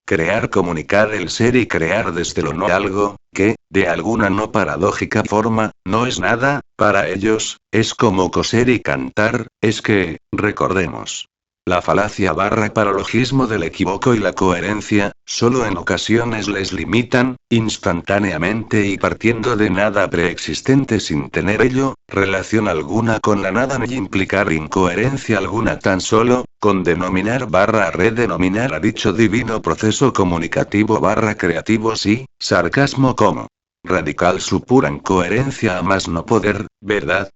Crear, comunicar el ser y crear desde lo no algo, que, de alguna no paradójica forma, no es nada, para ellos, es como coser y cantar, es que, recordemos. La falacia barra paralogismo del equívoco y la coherencia, solo en ocasiones les limitan, instantáneamente y partiendo de nada preexistente sin tener ello, relación alguna con la nada ni implicar incoherencia alguna tan solo, con denominar barra redenominar a dicho divino proceso comunicativo barra creativo sí, sarcasmo como radical su pura incoherencia a más no poder, ¿verdad?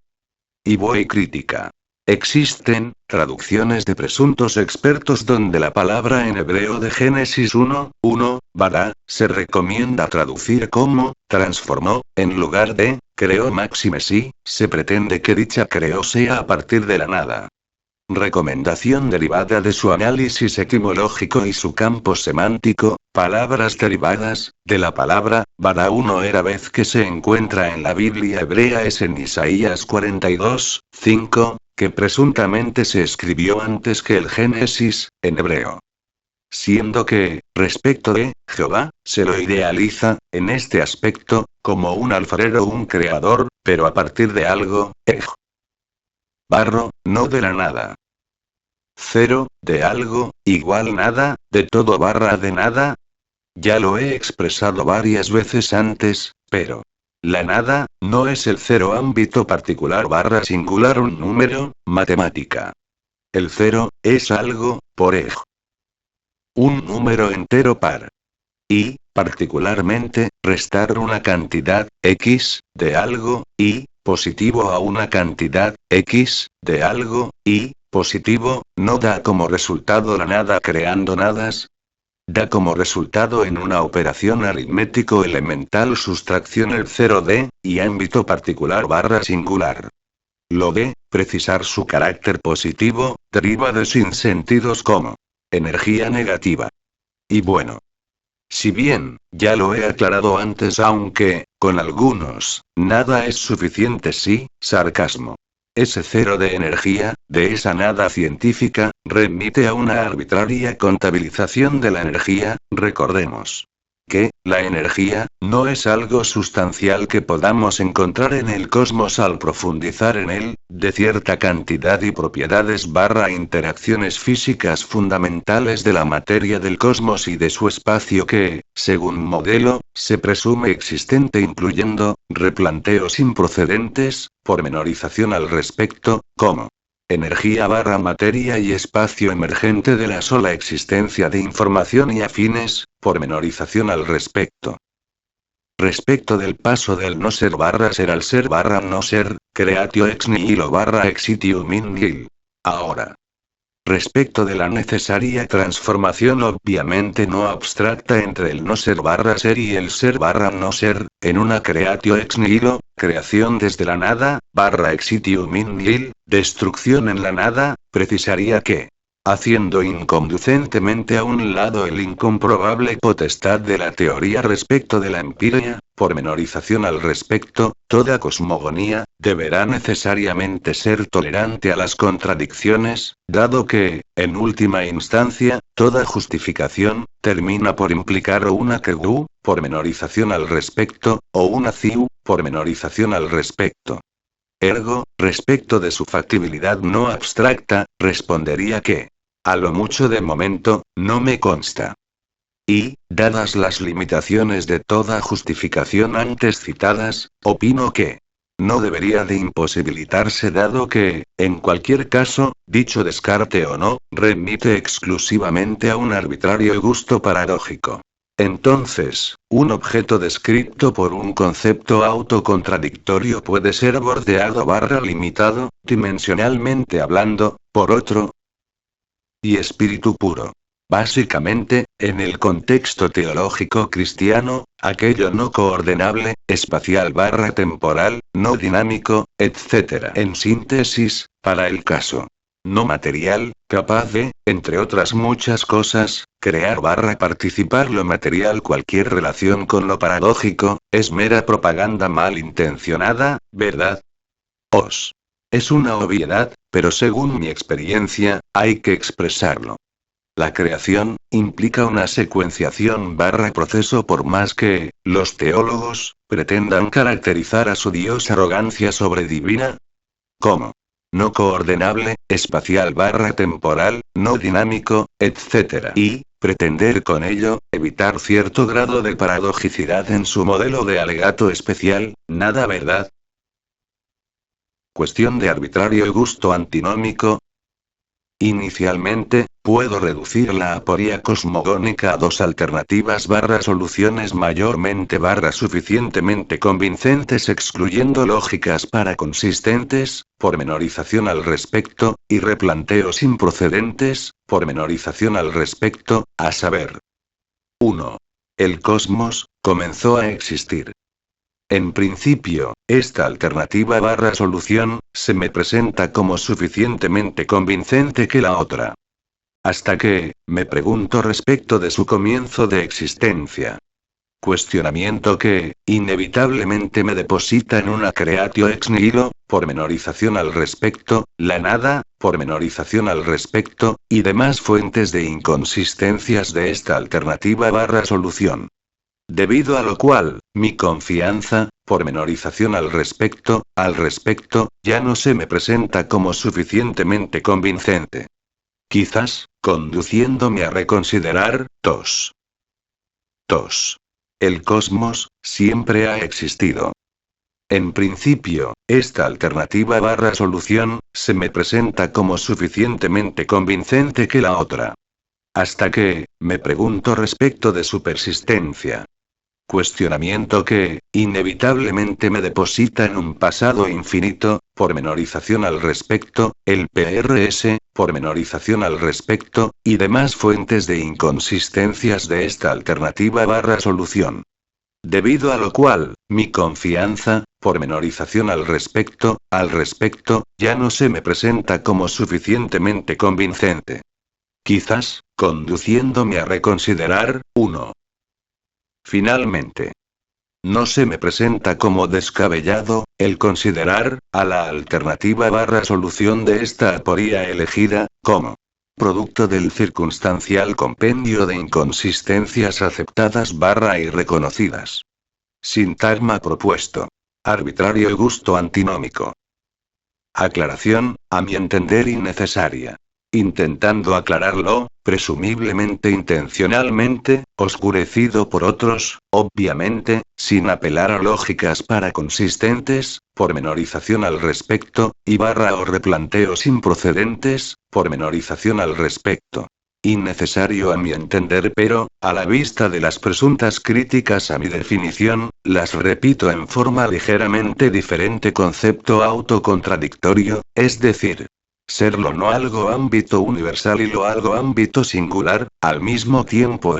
Y voy crítica. Existen traducciones de presuntos expertos donde la palabra en hebreo de Génesis 1:1, bara, se recomienda traducir como, transformó, en lugar de, creó máxime sí, se pretende que dicha creó sea a partir de la nada. Recomendación derivada de su análisis etimológico y su campo semántico, palabras derivadas, de la palabra, bara uno era vez que se encuentra en la Biblia hebrea es en Isaías 42:5, que presuntamente se escribió antes que el Génesis, en hebreo. Siendo que, respecto de Jehová, se lo idealiza, en este aspecto, como un alfarero o un creador, pero a partir de algo, barro, no de la nada. Cero, de algo, igual nada, de todo barra de nada. Ya lo he expresado varias veces antes, pero la nada, no es el cero ámbito particular barra singular un número, matemática. El cero es algo, por ej. Un número entero par. Y, particularmente, restar una cantidad, x, de algo, y, positivo a una cantidad, x, de algo, y, positivo, no da como resultado la nada creando nadas. Da como resultado en una operación aritmético elemental sustracción el cero de, y ámbito particular barra singular. Lo de, precisar su carácter positivo, deriva de sinsentidos como energía negativa. Y bueno. Si bien, ya lo he aclarado antes aunque, con algunos, nada es suficiente si, sarcasmo. Ese cero de energía, de esa nada científica, remite a una arbitraria contabilización de la energía, recordemos. Que, la energía, no es algo sustancial que podamos encontrar en el cosmos al profundizar en él, de cierta cantidad y propiedades barra interacciones físicas fundamentales de la materia del cosmos y de su espacio que, según modelo, se presume existente incluyendo, replanteos improcedentes, pormenorización al respecto, como energía barra materia y espacio emergente de la sola existencia de información y afines, pormenorización al respecto. Respecto del paso del no ser barra ser al ser barra no ser, creatio ex nihilo barra exitium in nihil. Ahora. Respecto de la necesaria transformación obviamente no abstracta entre el no ser barra ser y el ser barra no ser, en una creatio ex nihilo, creación desde la nada, barra exitium in nihil, destrucción en la nada, precisaría que, haciendo inconducentemente a un lado el incomprobable potestad de la teoría respecto de la empiria, pormenorización al respecto, toda cosmogonía, deberá necesariamente ser tolerante a las contradicciones, dado que, en última instancia, toda justificación, termina por implicar o una quewu, pormenorización al respecto, o una ciu, pormenorización al respecto. Ergo, respecto de su factibilidad no abstracta, respondería que, a lo mucho de momento, no me consta. Y, dadas las limitaciones de toda justificación antes citadas, opino que no debería de imposibilitarse dado que, en cualquier caso, dicho descarte o no, remite exclusivamente a un arbitrario gusto paradójico. Entonces, un objeto descrito por un concepto autocontradictorio puede ser bordeado barra limitado, dimensionalmente hablando, por otro y espíritu puro. Básicamente, en el contexto teológico cristiano, aquello no coordenable, espacial barra temporal, no dinámico, etc. En síntesis, para el caso no material, capaz de, entre otras muchas cosas, crear barra participar lo material cualquier relación con lo paradójico, es mera propaganda malintencionada, ¿verdad? Os. Es una obviedad, pero según mi experiencia, hay que expresarlo. La creación, implica una secuenciación barra proceso por más que, los teólogos, pretendan caracterizar a su Dios arrogancia sobredivina. ¿Cómo? No coordenable, espacial barra temporal, no dinámico, etc. Y, pretender con ello, evitar cierto grado de paradojicidad en su modelo de alegato especial, nada verdad. Cuestión de arbitrario gusto antinómico. Inicialmente, puedo reducir la aporia cosmogónica a dos alternativas barra soluciones mayormente barra suficientemente convincentes excluyendo lógicas para consistentes, pormenorización al respecto, y replanteos improcedentes, pormenorización al respecto, a saber. 1. El cosmos, comenzó a existir. En principio, esta alternativa barra solución, se me presenta como suficientemente convincente que la otra. Hasta que, me pregunto respecto de su comienzo de existencia. Cuestionamiento que, inevitablemente me deposita en una creatio ex nihilo, pormenorización al respecto, la nada, pormenorización al respecto, y demás fuentes de inconsistencias de esta alternativa barra solución. Debido a lo cual, mi confianza, pormenorización al respecto, ya no se me presenta como suficientemente convincente. Quizás, conduciéndome a reconsiderar, tos. El cosmos, siempre ha existido. En principio, esta alternativa barra solución, se me presenta como suficientemente convincente que la otra. Hasta que, me pregunto respecto de su persistencia. Cuestionamiento que, inevitablemente me deposita en un pasado infinito, pormenorización al respecto, el PRS, pormenorización al respecto, y demás fuentes de inconsistencias de esta alternativa barra solución. Debido a lo cual, mi confianza, pormenorización al respecto, ya no se me presenta como suficientemente convincente. Quizás, conduciéndome a reconsiderar, 1. Finalmente, no se me presenta como descabellado, el considerar, a la alternativa barra solución de esta aporía elegida, como producto del circunstancial compendio de inconsistencias aceptadas barra y reconocidas. Sintagma propuesto. Arbitrario y gusto antinómico. Aclaración, a mi entender innecesaria. Intentando aclararlo, presumiblemente intencionalmente, oscurecido por otros, obviamente, sin apelar a lógicas para consistentes, pormenorización al respecto, y barra o replanteos improcedentes, pormenorización al respecto. Innecesario a mi entender, pero, a la vista de las presuntas críticas a mi definición, las repito en forma ligeramente diferente: concepto autocontradictorio, es decir, ser lo no algo ámbito universal y lo algo ámbito singular, al mismo tiempo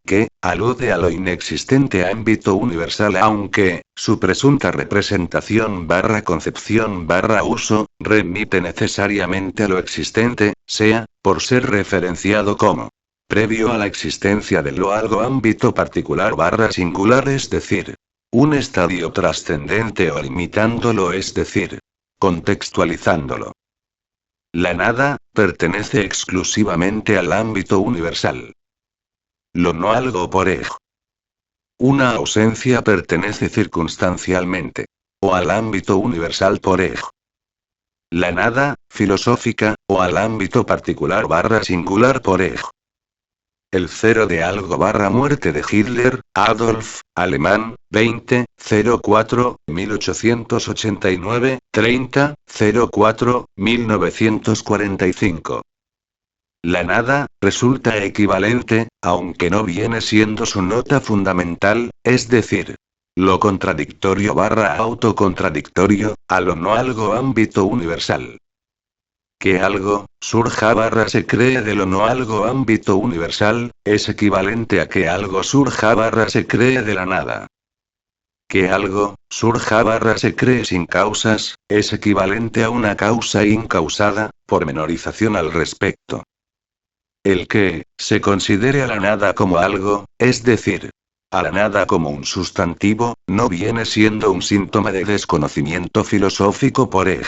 que, alude a lo inexistente ámbito universal, aunque, su presunta representación barra concepción barra uso, remite necesariamente a lo existente, sea, por ser referenciado como previo a la existencia de lo algo ámbito particular barra singular, es decir, un estadio trascendente, o limitándolo, es decir, contextualizándolo. La nada, pertenece exclusivamente al ámbito universal. Lo no algo por ej. Una ausencia pertenece circunstancialmente. O al ámbito universal por ej. La nada, filosófica, o al ámbito particular barra singular por ej. El cero de algo barra muerte de Hitler, Adolf, alemán, 20-04-1889, 30-04-1945. La nada, resulta equivalente, aunque no viene siendo su nota fundamental, es decir, lo contradictorio barra autocontradictorio, a lo no algo ámbito universal. Que algo, surja barra se cree de lo no algo ámbito universal, es equivalente a que algo surja barra se cree de la nada. Que algo, surja barra se cree sin causas, es equivalente a una causa incausada, pormenorización al respecto. El que, se considere a la nada como algo, es decir, a la nada como un sustantivo, no viene siendo un síntoma de desconocimiento filosófico por ej.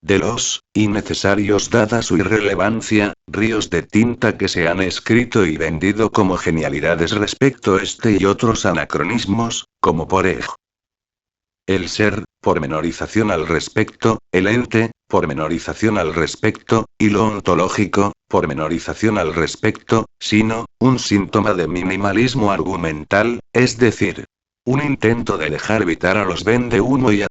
De los innecesarios, dada su irrelevancia, ríos de tinta que se han escrito y vendido como genialidades respecto a este y otros anacronismos, como por ej. El ser, pormenorización al respecto, el ente, pormenorización al respecto, y lo ontológico, pormenorización al respecto, sino, un síntoma de minimalismo argumental, es decir, un intento de dejar evitar a los vende humo y a